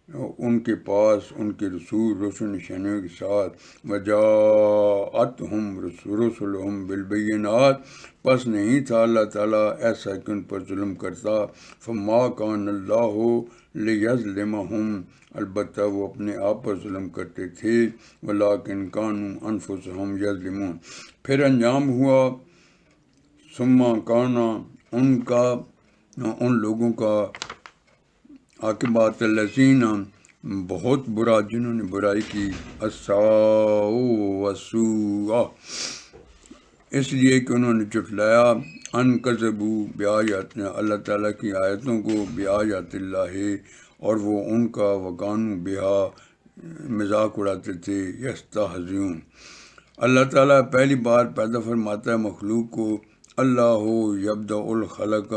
ان کے پاس ان کے رسول روشن نشانیوں کے ساتھ، وَجَاءَتْهُمْ رُسُلُهُمْ بِالْبَيِّنَاتِ، پس نہیں تھا اللہ تعالیٰ ایسا کہ ان پر ظلم کرتا، فَمَا كَانَ اللَّهُ لِيَظْلِمَهُمْ، البتہ وہ اپنے آپ پر ظلم کرتے تھے، وَلَٰكِنْ كَانُوا أَنفُسَهُمْ يَظْلِمُونَ، پھر انجام ہوا، ثم كان، ان لوگوں کا، عاقبات الذین، بہت برا جنہوں نے برائی کی، الساء والسوء، اس لیے کہ انہوں نے جھٹلایا، ان کذبوا بآیات، اللہ تعالیٰ کی آیتوں کو، بآیات اللہ، اور وہ ان کا، وکانوا بہا، مذاق اڑاتے تھے، یستہزئون، اللہ تعالیٰ پہلی بار پیدا فرماتا ہے مخلوق کو، اللہ یبدأ الخلق،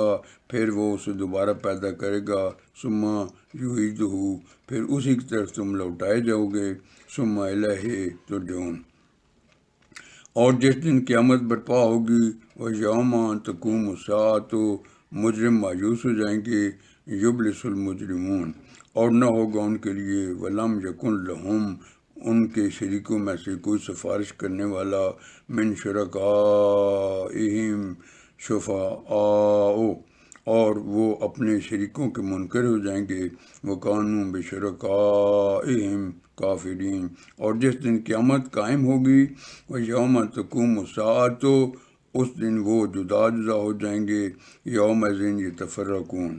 پھر وہ اسے دوبارہ پیدا کرے گا، ثم یعیدہ، پھر اسی کی طرف تم لوٹائے جاؤ گے، ثم الیہ ترجعون، اور جس دن قیامت برپا ہوگی، ویوم تقوم الساعۃ، مجرم مایوس ہو جائیں گے، یبلس المجرمون، اور نہ ہوگا ان کے لیے، ولم یکن لہم، ان کے شریکوں میں سے کوئی سفارش کرنے والا، من شرکائہم شفعاء، اور وہ اپنے شریکوں کے منکر ہو جائیں گے، وکانوا بشرکائہم کافرین، اور جس دن قیامت قائم ہوگی، ویوم تقوم الساعۃ، اس دن وہ جدا جدا ہو جائیں گے، یومئذ یتفرقون،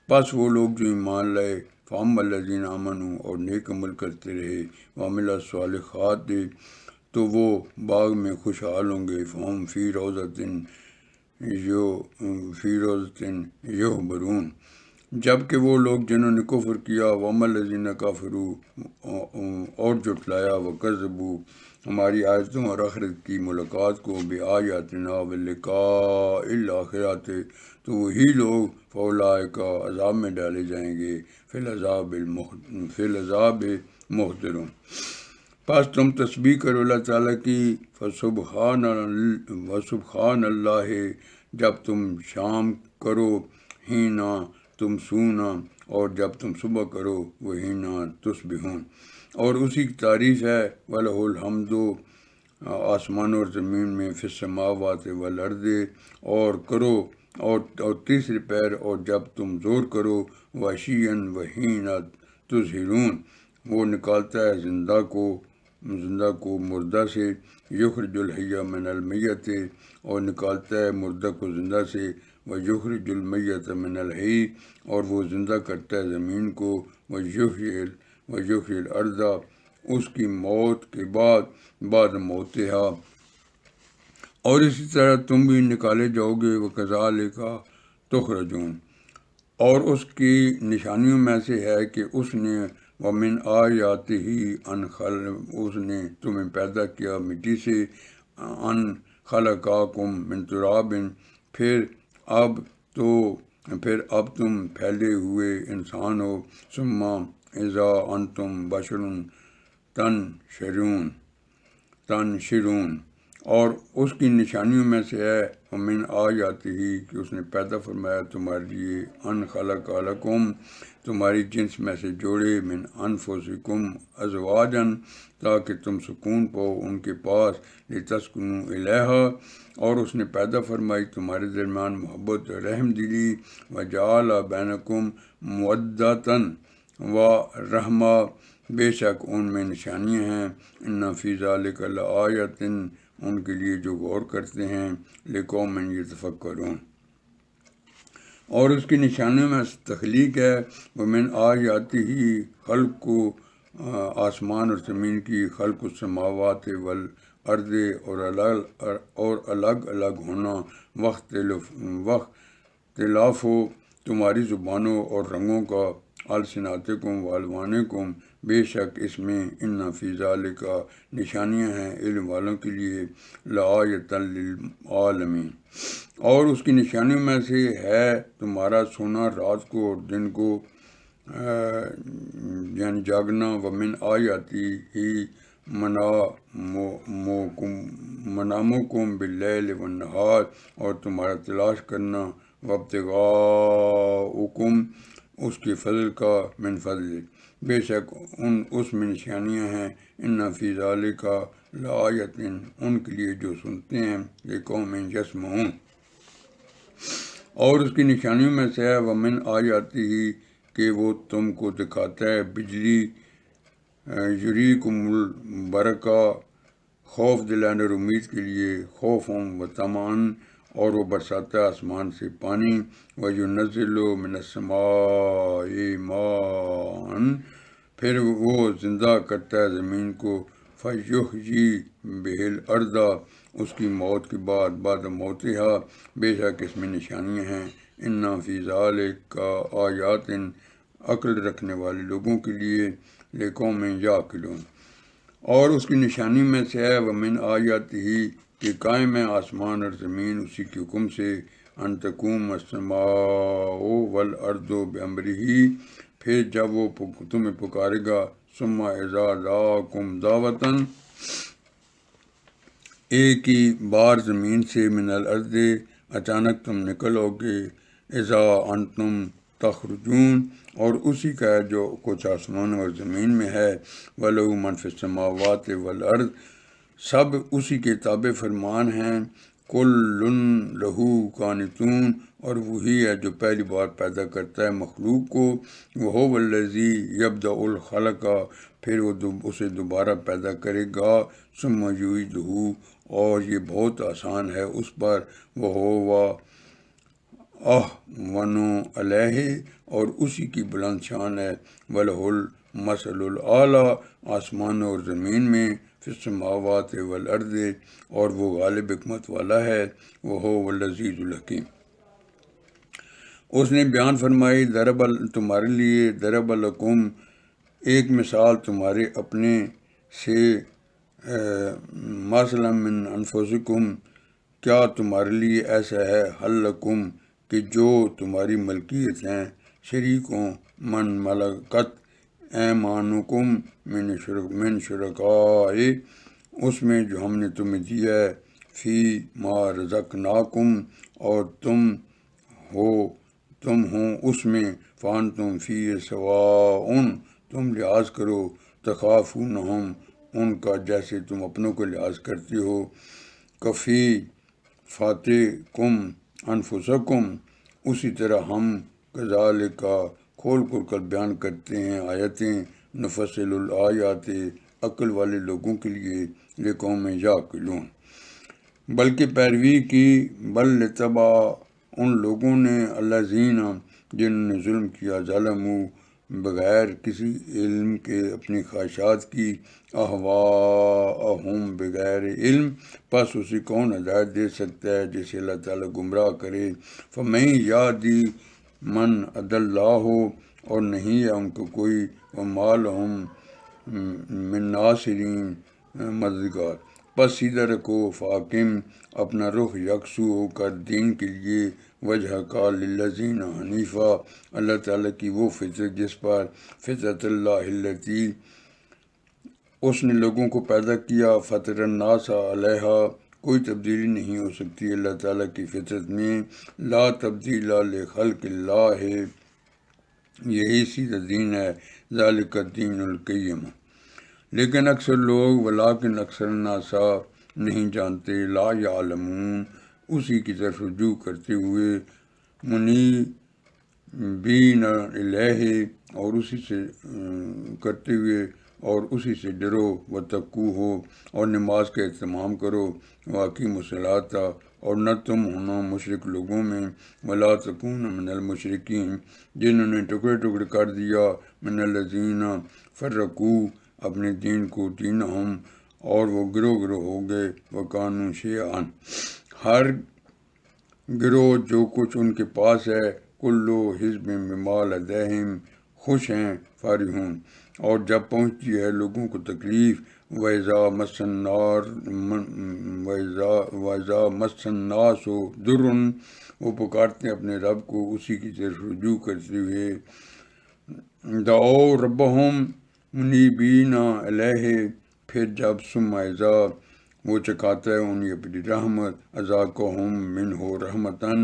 پس وہ لوگ جو ایمان لائے، فَأَمَّا الَّذِينَ آمَنُوا، اور نیک عمل کرتے رہے، وَعَمِلُوا الصَّالِحَاتِ، تو وہ باغ میں خوشحال ہوں گے، فَهُمْ فِي روضۃ یحبرون، جبکہ وہ لوگ جنہوں نے کفر کیا، وَأَمَّا الَّذِينَ كَفَرُوا، اور جھٹلایا، وَكَذَّبُوا، ہماری آیتوں اور آخرت کی ملاقات کو، بِآیاتِنَا وَلِقَاءِ الْآخِرَةِ، تو وہی لوگ، فَأُولَٰئِکَ، عذاب میں ڈالے جائیں گے، فِي الْعَذَابِ مُحْضَرُونَ، پس تم تسبیح کرو اللہ تعالیٰ کی، وسبحان اللہ، جب تم شام کرو، ہینا تمسون، اور جب تم صبح کرو، وہ ہینا تصبحون، اور اسی کی تعریف ہے، وَلَهُ الْحَمْدُ آسمان اور زمین میں فی السماوات والارض، اور کرو اور تیسرے پیر، اور جب تم زور کرو، وحشین وحین تظہرون، وہ نکالتا ہے زندہ کو مردہ سے، یخرج الحی من المیت، اور نکالتا ہے مردہ کو زندہ سے، ویخرج المیت من الحی، اور وہ زندہ کرتا ہے زمین کو، ویحیی الارض، اس کی موت کے بعد موتہا، اور اسی طرح تم بھی نکالے جاؤ گے، وکذالک تخرجون۔ اور اس کی نشانیوں میں سے ہے کہ اس نے ومن آیاتہ اس نے تمہیں پیدا کیا مٹی سے، ان خلقاکم من تراب، پھر اب تم پھیلے ہوئے انسان ہو، ثم اذا انتم بشر تنشرون۔ اور اس کی نشانیوں میں سے ہے ومن آیاتہ کہ اس نے پیدا فرمایا تمہارے لیے، ان خلق لکم، تمہاری جنس میں سے جوڑے، من انفسکم ازواجا، تاکہ تم سکون پاؤ ان کے پاس، لتسکنوا الیہا، اور اس نے پیدا فرمائی تمہارے درمیان محبت اور رحم دلی، وجعل بینکم مودۃ ورحمہ، بے شک ان میں نشانیاں ہیں، ان فی ذلک لآیۃ، ان کے لیے جو غور کرتے ہیں، لقوم یتفکرون۔ اور اس کی نشانیوں میں تخلیق ہے، ومن آیاتہ خلق آسمان اور زمین کی، خلق السماوات والارض، اور الگ الگ ہونا، واختلاف ہو تمہاری زبانوں اور رنگوں کا، السناتکم والوانکم، بے شک اس میں، ان فی ذالک نشانیاں ہیں علم والوں کے لیے، لآیۃ للعالمین۔ اور اس کی نشانیوں میں سے ہے تمہارا سونا رات کو اور دن کو، یعنی جاگنا، ومن آیاتہ منامکم باللیل والنہار، اور تمہارا تلاش کرنا، وابتغاؤکم، اس کے فضل کا، من فضل، بے شک اس میں نشانیاں ہیں، ان فی ذالک لآیۃ، ان کے لیے جو سنتے ہیں، لقوم یسمعون۔ اور اس کی نشانیوں میں سے ہے ومن آیاتہ کہ وہ تم کو دکھاتا ہے بجلی، یریکم البرقا، خوف دلانے اور امید کے لیے، خوفم و طمعا، اور وہ برساتا ہے آسمان سے پانی، وینزل من السماء ماء، پھر وہ زندہ کرتا ہے زمین کو، فیحیی بہ الارض، اس کی موت کے بعد موتہا، بے شک اس میں نشانیاں ہیں، ان فی ذالک آیات، عقل رکھنے والے لوگوں کے لیے، لقوم یعقلون۔ اور اس کی نشانی میں سے ہے ومن آیاتہ کہ قائم ہے آسمان اور زمین اسی کے حکم سے، ان تقوم السماء والارض بامرہ، پھر جب وہ تمہیں پکارے گا، ثم اذا دعاکم دعوۃ، ایک ہی بار زمین سے، من الارض، اچانک تم نکلو گے، اذا انتم تخرجون، اور اسی کا ہے جو کچھ آسمان اور زمین میں ہے، وَلَهُ مَن فِي السَّمَاوَاتِ وَالْأَرْضِ، سب اسی کے تابع فرمان ہیں، کُلٌّ لَهُ قانتون، اور وہی ہے جو پہلی بار پیدا کرتا ہے مخلوق کو، وَهُوَ الَّذِي يَبْدَأُ الْخَلْقَ، پھر وہ اسے دوبارہ پیدا کرے گا، ثُمَّ يُعِيدُهُ، اور یہ بہت آسان ہے اس پر، وَهُوَ اَهْوَنُ عَلَيْهِ، اور اسی کی بلند شان ہے، وَلَهُ الْمَثَلُ الْأَعْلَىٰ، آسمان اور زمین میں، فی السماوات والارض، اور وہ غالب حکمت والا ہے، وَهُوَ الْعَزِيزُ الْحَكِيمُ۔ اس نے بیان فرمائی، تمہارے لیے، ضرب لکم، ایک مثال تمہارے اپنے سے، مثلا من انفسکم، کیا تمہارے لیے ایسا ہے، حل لکم، کہ جو تمہاری ملکیت ہیں، شریکوں، من ملکت ایمانکم، من شرکائے، اس میں جو ہم نے تمہیں دیا ہے، فی ما رزقناکم، اور تم ہو اس میں، فانتم فی سواء، تم لحاظ کرو، تخافونہم، ان کا جیسے تم اپنوں کو لحاظ کرتے ہو۔ کفی فاتح کم انفسکم، اسی طرح ہم کذالک کھول کھول کر بیان کرتے ہیں آیتیں، نفصل الآیات عقل والے لوگوں کے لیے، لقوم یعقلون، بلکہ پیروی کی، بل لتبع ان لوگوں نے، الذین جنہوں نے ظلم کیا، ظلموا بغیر کسی علم کے اپنی خواہشات کی، اہواءہم بغیر علم، پس اسے کون ہدایت دے سکتا ہے جسے اللہ تعالیٰ گمراہ کرے، فمن یہدی من اضل اللہ، اور نہیں ہے ان کو کوئی، وما لہم من ناصرین، مددگار۔ پس سیدھا رکھو، فاقم اپنا رخ یکسو ہو کر دین کے لیے، وجہ کا للذین حنیفہ، اللہ تعالیٰ کی وہ فطرت جس پر، فطرت اللہ التی، اس نے لوگوں کو پیدا کیا، فطر الناس علیہا، کوئی تبدیلی نہیں ہو سکتی اللہ تعالیٰ کی فطرت میں، لا تبدیل لخلق اللہ، یہی سیدھا دین ہے، ذالک الدین القیم، لیکن اکثر لوگ، ولیکن اکثر الناس نہیں جانتے، لا یعلمون، اسی کی طرف رجوع کرتے ہوئے، منیبین الیہ، اور اسی سے کرتے ہوئے اور اسی سے ڈرو، وتقو ہو، اور نماز کا اہتمام کرو، واقیموا الصلاۃ، اور نہ تم ہونا مشرک لوگوں میں، ولا تکونوا من المشرکین، جنہوں نے ٹکڑے ٹکڑے کر دیا، من الذین فرقوا، اپنے دین کو، دینہم، اور وہ گروہ گروہ ہو گئے، وکانوا شیعاً، ہر گروہ جو کچھ ان کے پاس ہے، کلو حزب بما لدیہم، خوش ہیں، فارحون، اور جب پہنچتی ہے لوگوں کو تکلیف، وَإِذَا مَسَّ النَّاسَ ضُرٌّ، وہ پکارتے ہیں اپنے رب کو اسی کی طرف رجوع کرتے ہوئے، دعوا ربہم منیبین الیہ، پھر جب ثم اذا، وہ چکھاتا ہے انہیں اپنی رحمت، اذاقہم منہ رحمتاً،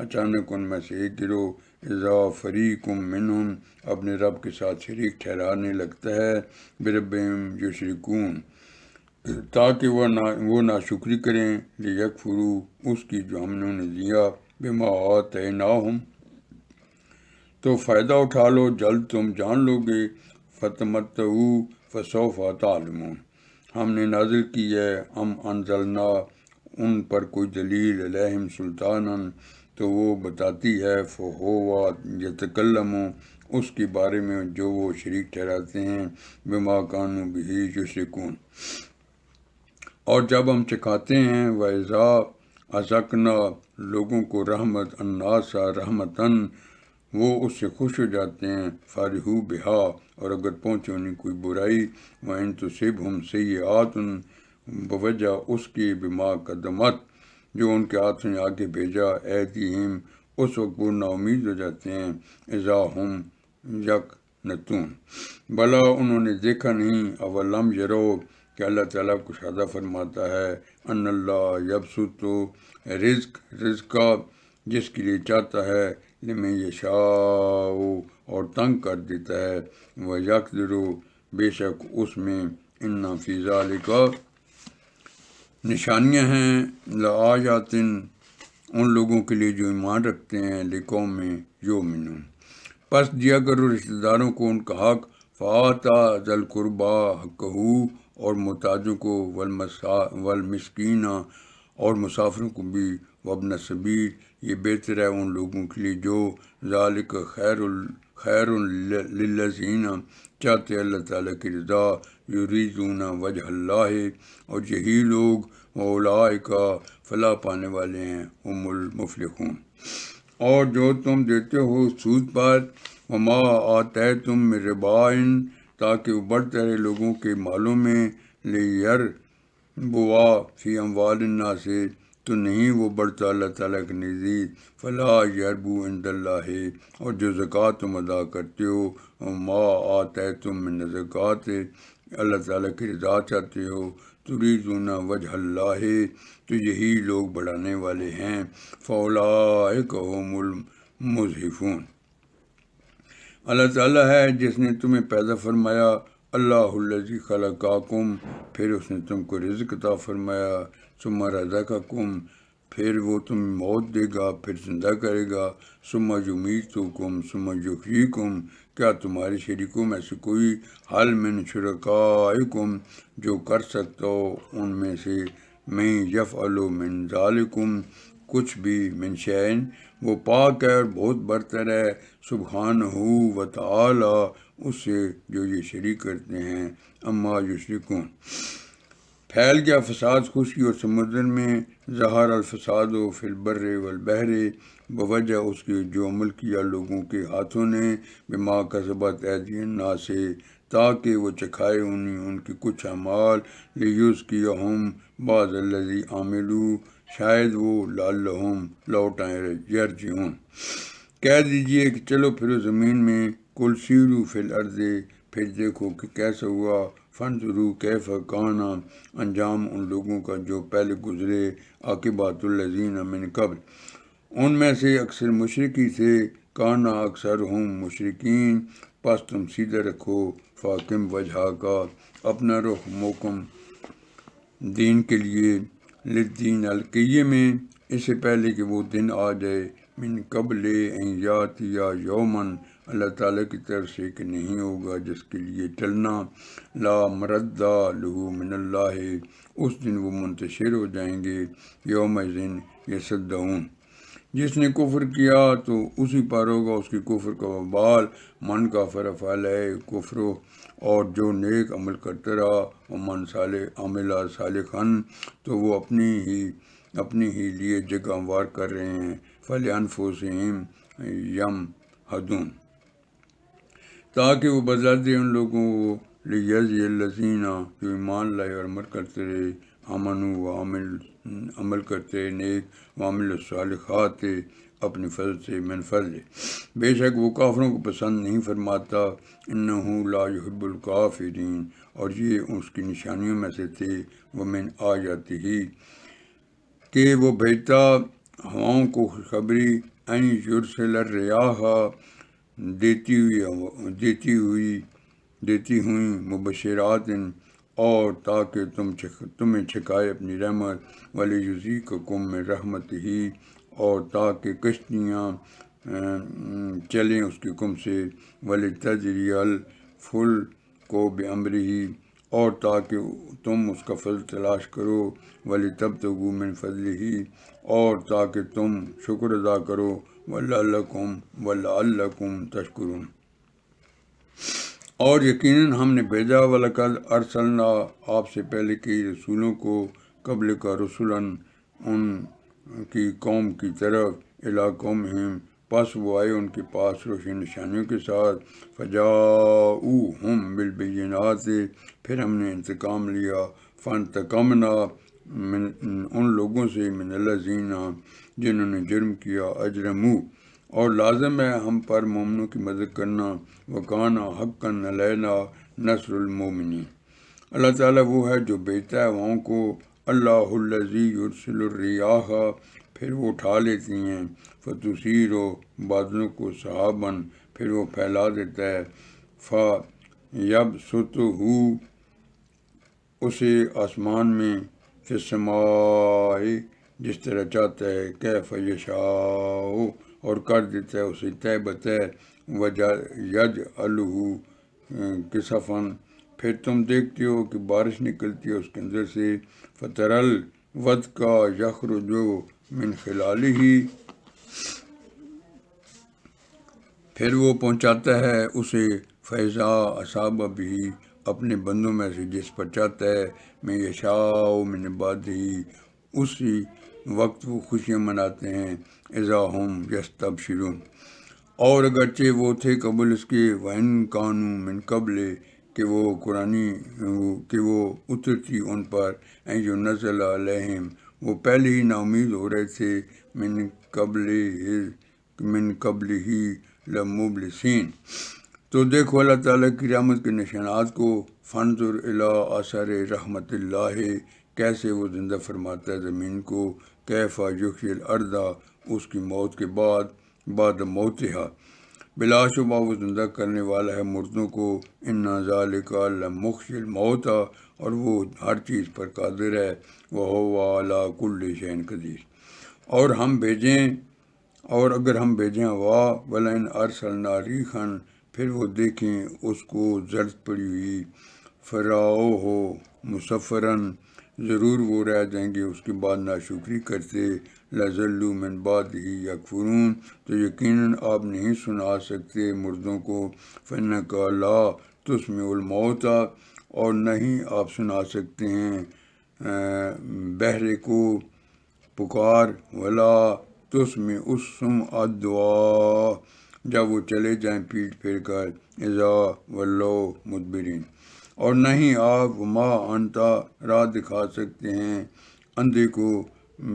اچانک ان میں سے ایک گروہ، اذا فریق منہم، اپنے رب کے ساتھ شریک ٹھہرانے لگتا ہے، بربہم یشرکون، تاکہ وہ ناشکری کریں، لیکفروا، اس کی جو ہم نے انہیں دیا، بما آتیناہم، تو فائدہ اٹھا لو، جلد تم جان لو گے، فتمتعوا فسوف تعلمون، ہم نے نازل کی ہے، انزلنا، ان پر کوئی دلیل، علیہم سلطانا، تو وہ بتاتی ہے، فہو یتکلم، اس کے بارے میں جو وہ شریک ٹھہراتے ہیں، بما کانوا بہ یشرکون، اور جب ہم چکھاتے ہیں، وَإِذَا أَذَقْنَا، لوگوں کو رحمت، النَّاسَ رحمتاً، وہ اس سے خوش ہو جاتے ہیں، فارحوا بہا، اور اگر پہنچے انہیں کوئی برائی، وَإِن تُصِبْهُمْ سَیِّئَاتٌ، بوجہ اس کی، بما قدمت، جو ان کے ہاتھ نے آگے بھیجا، ایدیہم، اس وقت وہ نا امید ہو جاتے ہیں، اذا ہم یقنطون، بلا انہوں نے دیکھا نہیں، اولم یرو، کہ اللہ تعالیٰ کشادہ فرماتا ہے، ان اللہ یبسط رزق کا، جس کے لیے چاہتا ہے، لمن یشاء، اور تنگ کر دیتا ہے، ویقدر، بے شک اس میں، ان فی ذالک، نشانیاں ہیں، لآیات، ان لوگوں کے لیے جو ایمان رکھتے ہیں، لقوم یؤمنون، پس دیا کرو رشتہ داروں کو ان کا حق، فآتى ذی القربى حقہ، اور محتاجوں کو، والمسکین، اور مسافروں کو بھی، وابن السبیل، یہ بہتر ہے ان لوگوں کے لیے جو، ذالک خیر للذین، چاہتے اللہ تعالیٰ کی رضا، یریدون وجہ اللہ، اور یہی لوگ، اولئک، فلاح پانے والے ہیں، هم المفلحون، اور جو تم دیتے ہو سود پر، وما آتیتم من ربا، تاکہ وہ بڑھتا رہے لوگوں کے مالوں میں، لیربوا فی اموال الناس، تو نہیں وہ بڑھتا اللہ تعالیٰ کے نزدیک، فلا یربو عند اللہ، اور جو زکوٰۃ تم ادا کرتے ہو، وما آتیتم من زکوٰۃ، اللہ تعالیٰ کی رضا چاہتے ہو، تریدون وجہ اللہ، تو یہی لوگ بڑھانے والے ہیں، فاولئک هم المضعفون، اللہ تعالیٰ ہے جس نے تمہیں پیدا فرمایا اللہ الذی خلقاکم، پھر اس نے تم کو رزق عطا فرمایا، ثم رزقکم، پھر وہ تمہیں موت دے گا، پھر زندہ کرے گا، ثم یمیتکم ثم یحییکم، کیا تمہارے شریکوں میں سے کوئی حل من شرکائکم جو کر سکتا ہو ان میں سے میں یفعل من ذالکم کچھ بھی من شیئن، وہ پاک ہے اور بہت برتر ہے، سبحانہ و تعالی اس سے جو یہ شریک کرتے ہیں، اما یشرکون۔ پھیل گیا فساد خشکی اور سمندر میں، ظہر الفساد و فی البر والبحر، بوجہ اس کے جو عمل کیا لوگوں کے ہاتھوں نے، بما کسبت ایدی الناس سے، تاکہ وہ چکھائے انہیں ان کے کچھ اعمال، لیذکیہم بعض الذی عملوا، شاید وہ لعلہم لوٹائیں یرجعون۔ کہہ دیجئے کہ چلو پھرو زمین میں، کل سیروا فی الارض، پھر دیکھو کہ کیسا ہوا، فانظروا کیف کان، انجام ان لوگوں کا جو پہلے گزرے، عاقبۃ الذین من قبل، ان میں سے اکثر مشرک ہی تھے، کانا اکثرہم مشرکین، پس تم سیدھا رکھو، فاقم وجہ کا، اپنا رخ محکم دین کے لیے، للدین القیم میں، اس سے پہلے کہ وہ دن آ جائے، من قبل ان یاتی یومن، اللہ تعالیٰ کی طرف سے کہ نہیں ہوگا جس کے لیے ٹلنا، لا مرد لہ من اللہ، اس دن وہ منتشر ہو جائیں گے، یومئذ یصدعون، جس نے کفر کیا تو اسی پر ہوگا اس کی کفر کا وبال، من کافر فعلیہ کفرو، اور جو نیک عمل کرتا رہا، ومن صالح عمل صالحاً، تو وہ اپنی ہی لیے جگہ ہموار کر رہے ہیں، فلانفسہم یمہدون، تاکہ وہ بدلا دے ان لوگوں کو، لیجزی الذین جو ایمان لائے اور عمل کرتے رہے، آمنوا عمل کرتے نیک، وعمل الصالحات اپنے فضل سے، من فضل، بے شک وہ کافروں کو پسند نہیں فرماتا، انہ لا یحب الکافرین، اور یہ اس کی نشانیوں میں سے تھے، ومن آیاتہ کہ وہ بھیجتا ہواؤں کو خوشخبری، این یرسل الریاح دیتی ہوئیں مبشرات، اور تاکہ تمہیں چھکائے اپنی رحمت، ولیذیقکم من رحمتہ، اور تاکہ کشتیاں چلیں اس کے حکم سے، ولتجری الفلک بامرہ، اور تاکہ تم اس کا فضل تلاش کرو، ولتبتغوا من فضلہ، اور تاکہ تم شکر ادا کرو، ولعلکم تشکرون، اور یقیناً ہم نے بھیجا، وَلَقَدْ أَرْسَلْنَا، آپ سے پہلے کئی رسولوں کو، قبل کا رسولاً ان کی قوم کی طرف، الی قومہم، پس وہ آئے ان کے پاس روشن نشانیوں کے ساتھ، فجاؤہم بالبینات، پھر ہم نے انتقام لیا، فانتقمنا من ان لوگوں سے، من الذین جنہوں نے جرم کیا، اجرموا، اور لازم ہے ہم پر مومنوں کی مدد کرنا، وکان حقا علینا نصر المومنین، اللہ تعالیٰ وہ ہے جو بھیجتا ہے ہواؤں کو، اللہ الذی یرسل الریاح، پھر وہ اٹھا لیتی ہیں، فتثیر بادلوں کو، سحاباً، پھر وہ پھیلا دیتا ہے، فیبسطہ اسے آسمان میں، فی السماء جس طرح چاہتا ہے، کیف یشاء، اور کر دیتا ہے اسے تہ بتہ، یجعلہ کسفاً، پھر تم دیکھتے ہو کہ بارش نکلتی ہے اس کے اندر سے، فترل ودق یخرج من خلالہ، پھر وہ پہنچاتا ہے اسے، فیضا اصاب بھی، اپنے بندوں میں سے جس پر چاہتا ہے، میں یشاء من عبادہ، اسی وقت وہ خوشیاں مناتے ہیں، اذا ہم یستبشرون، اور اگرچہ وہ تھے قبل اس کے، وَإِن كَانُوا مِن قبل، کہ وہ اترتی ان پر، ان يُنَزَّلَ علیہم، وہ پہلے ہی نا امید ہو رہے تھے، من قبل ہی لمبلسین، تو دیکھو اللہ تعالیٰ کی رحمت کے نشانات کو، فانظر الی آثار رحمت اللہ، کیسے وہ زندہ فرماتا ہے زمین کو، کیف یحیی الارض، اس کی موت کے بعد، بعد موتہا، بلا شبہ وہ زندہ کرنے والا ہے مردوں کو، ان ذالک لمحیی الموتیٰ، اور وہ ہر چیز پر قادر ہے، وہو علی کل شیء قدیر۔ اور اگر ہم بھیجیں ہوا، ولئن ارسلنا ریحا، پھر وہ دیکھیں اس کو زرد پڑی ہوئی، فراؤہ مصفرا، ضرور وہ رہ جائیں گے اس کے بعد ناشکری کرتے، لظلوا من بعدہ یکفرون، تو یقیناً آپ نہیں سنا سکتے مردوں کو، فإنک لا تسمع الموتیٰ، اور نہیں آپ سنا سکتے ہیں بہرے کو پکار، ولا تسمع الصم الدعاء، جب وہ چلے جائیں پیٹ پھیر کر، اذا ولوا مدبرین، اور نہیں آپ وما انتا راہ دکھا سکتے ہیں اندھے کو،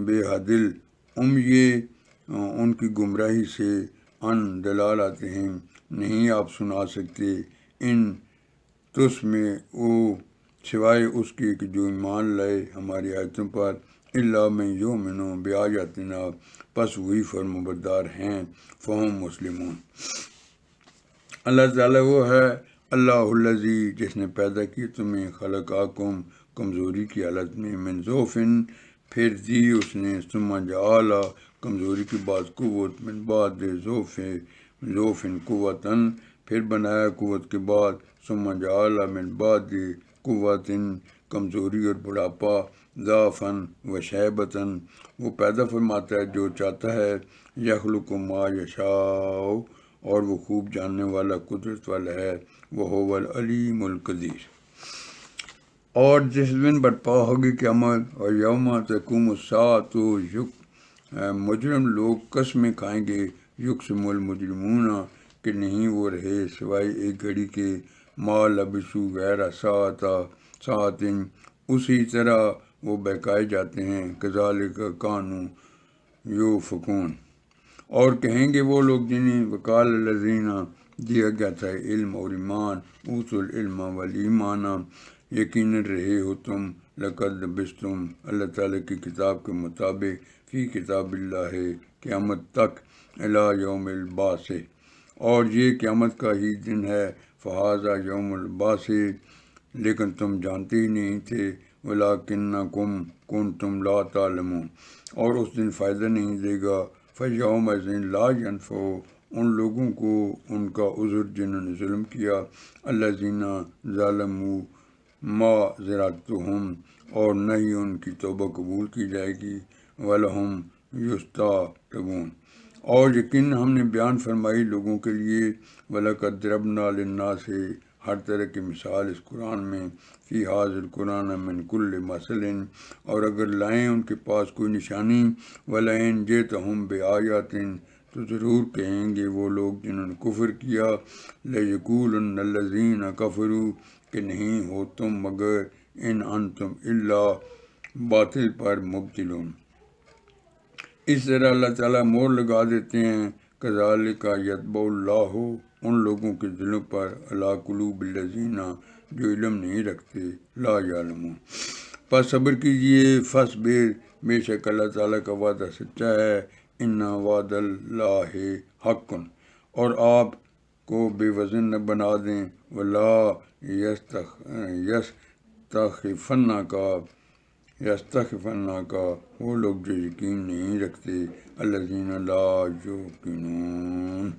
بے حدل یہ ان کی گمراہی سے، ان دلالتہم، نہیں آپ سنا سکتے، ان تسمع او سوائے اس کے کہ جو ایمان لائے ہماری آیتوں پر، الا من یؤمن بآیاتنا، پس وہی فرمانبردار ہیں، فہم مسلمون۔ اللہ تعالیٰ وہ ہے، اللہ الذی، جس نے پیدا کی تمہیں، خلقاکم، کمزوری کی حالت میں، من ضعفن، پھر دی اس نے، ثم جعل، کمزوری کے بعد قوت، من بعد ضعفن قوتاً، پھر بنایا قوت کے بعد، ثم جعل من بعد قوتاً، کمزوری اور بڑھاپا، ضعفاً و شیبتاً، وہ پیدا فرماتا ہے جو چاہتا ہے، یخلق ما یشاء، اور وہ خوب جاننے والا، قدرت والا ہے، وہو العلیم القدیر۔ اور جس دن برپا ہوگی قیامت، اور یوم تقوم الساعۃ، مجرم لوگ قسمیں کھائیں گے، یقسم المجرمون، کہ نہیں وہ رہے سوائے ایک گھڑی کے، ما لبثوا غیر ساعۃ، اسی طرح وہ بہکائے جاتے ہیں، کذالک کانوا یؤفکون۔ اور کہیں گے وہ لوگ جنہیں وقال الذین، دیا گیا تھا علم اور ایمان، اوتوا العلم والایمان، یقیناً رہے ہو تم، لقد لبثتم، اللہ تعالیٰ کی کتاب کے مطابق، فی کتاب اللہ، قیامت تک، الی یوم البعث، اور یہ قیامت کا ہی دن ہے، فہذا یوم البعث، لیکن تم جانتے ہی نہیں تھے، ولکنکم کنتم لا تعلمون، اور اس دن فائدہ نہیں دے گا، فیومئذ لا ینفع، ان لوگوں کو ان کا عذر جنہوں نے ظلم کیا، الذین ظلموا معذرتہم، اور نہ ہی ان کی توبہ قبول کی جائے گی، ولہم یستعتبون، اور یقیناً ہم نے بیان فرمائی لوگوں کے لیے، وَلَقَدْ ضَرَبْنَا لِلنَّاسِ، ہر طرح کی مثال اس قرآن میں، فی ھذا القرآن من کل مثل، اور اگر لائیں ان کے پاس کوئی نشانی، وَلَئِن جِئْتَھُم بِآیَاتٍ، تو ضرور کہیں گے وہ لوگ جنہوں نے کفر کیا، لَیَقُولُنَّ الَّذِینَ کَفَرُوا، کہ نہیں ہو تم مگر، ان انتم الا، باطل پر مبتلون۔ اس طرح اللہ تعالیٰ مور لگا دیتے ہیں، کذالک یطبع اللہ، ان لوگوں کے دلوں پر، علی قلوب الذین، جو علم نہیں رکھتے، لا یعلمون۔ پس صبر کیجئے، فاصبر، بے شک اللہ تعالیٰ کا وعدہ سچا ہے، ان وعد اللہ حق، اور آپ کو بے وزن نہ بنا دیں، ولا یستخفنک، وہ لوگ جو یقین نہیں رکھتے، الذین لا یوقنون۔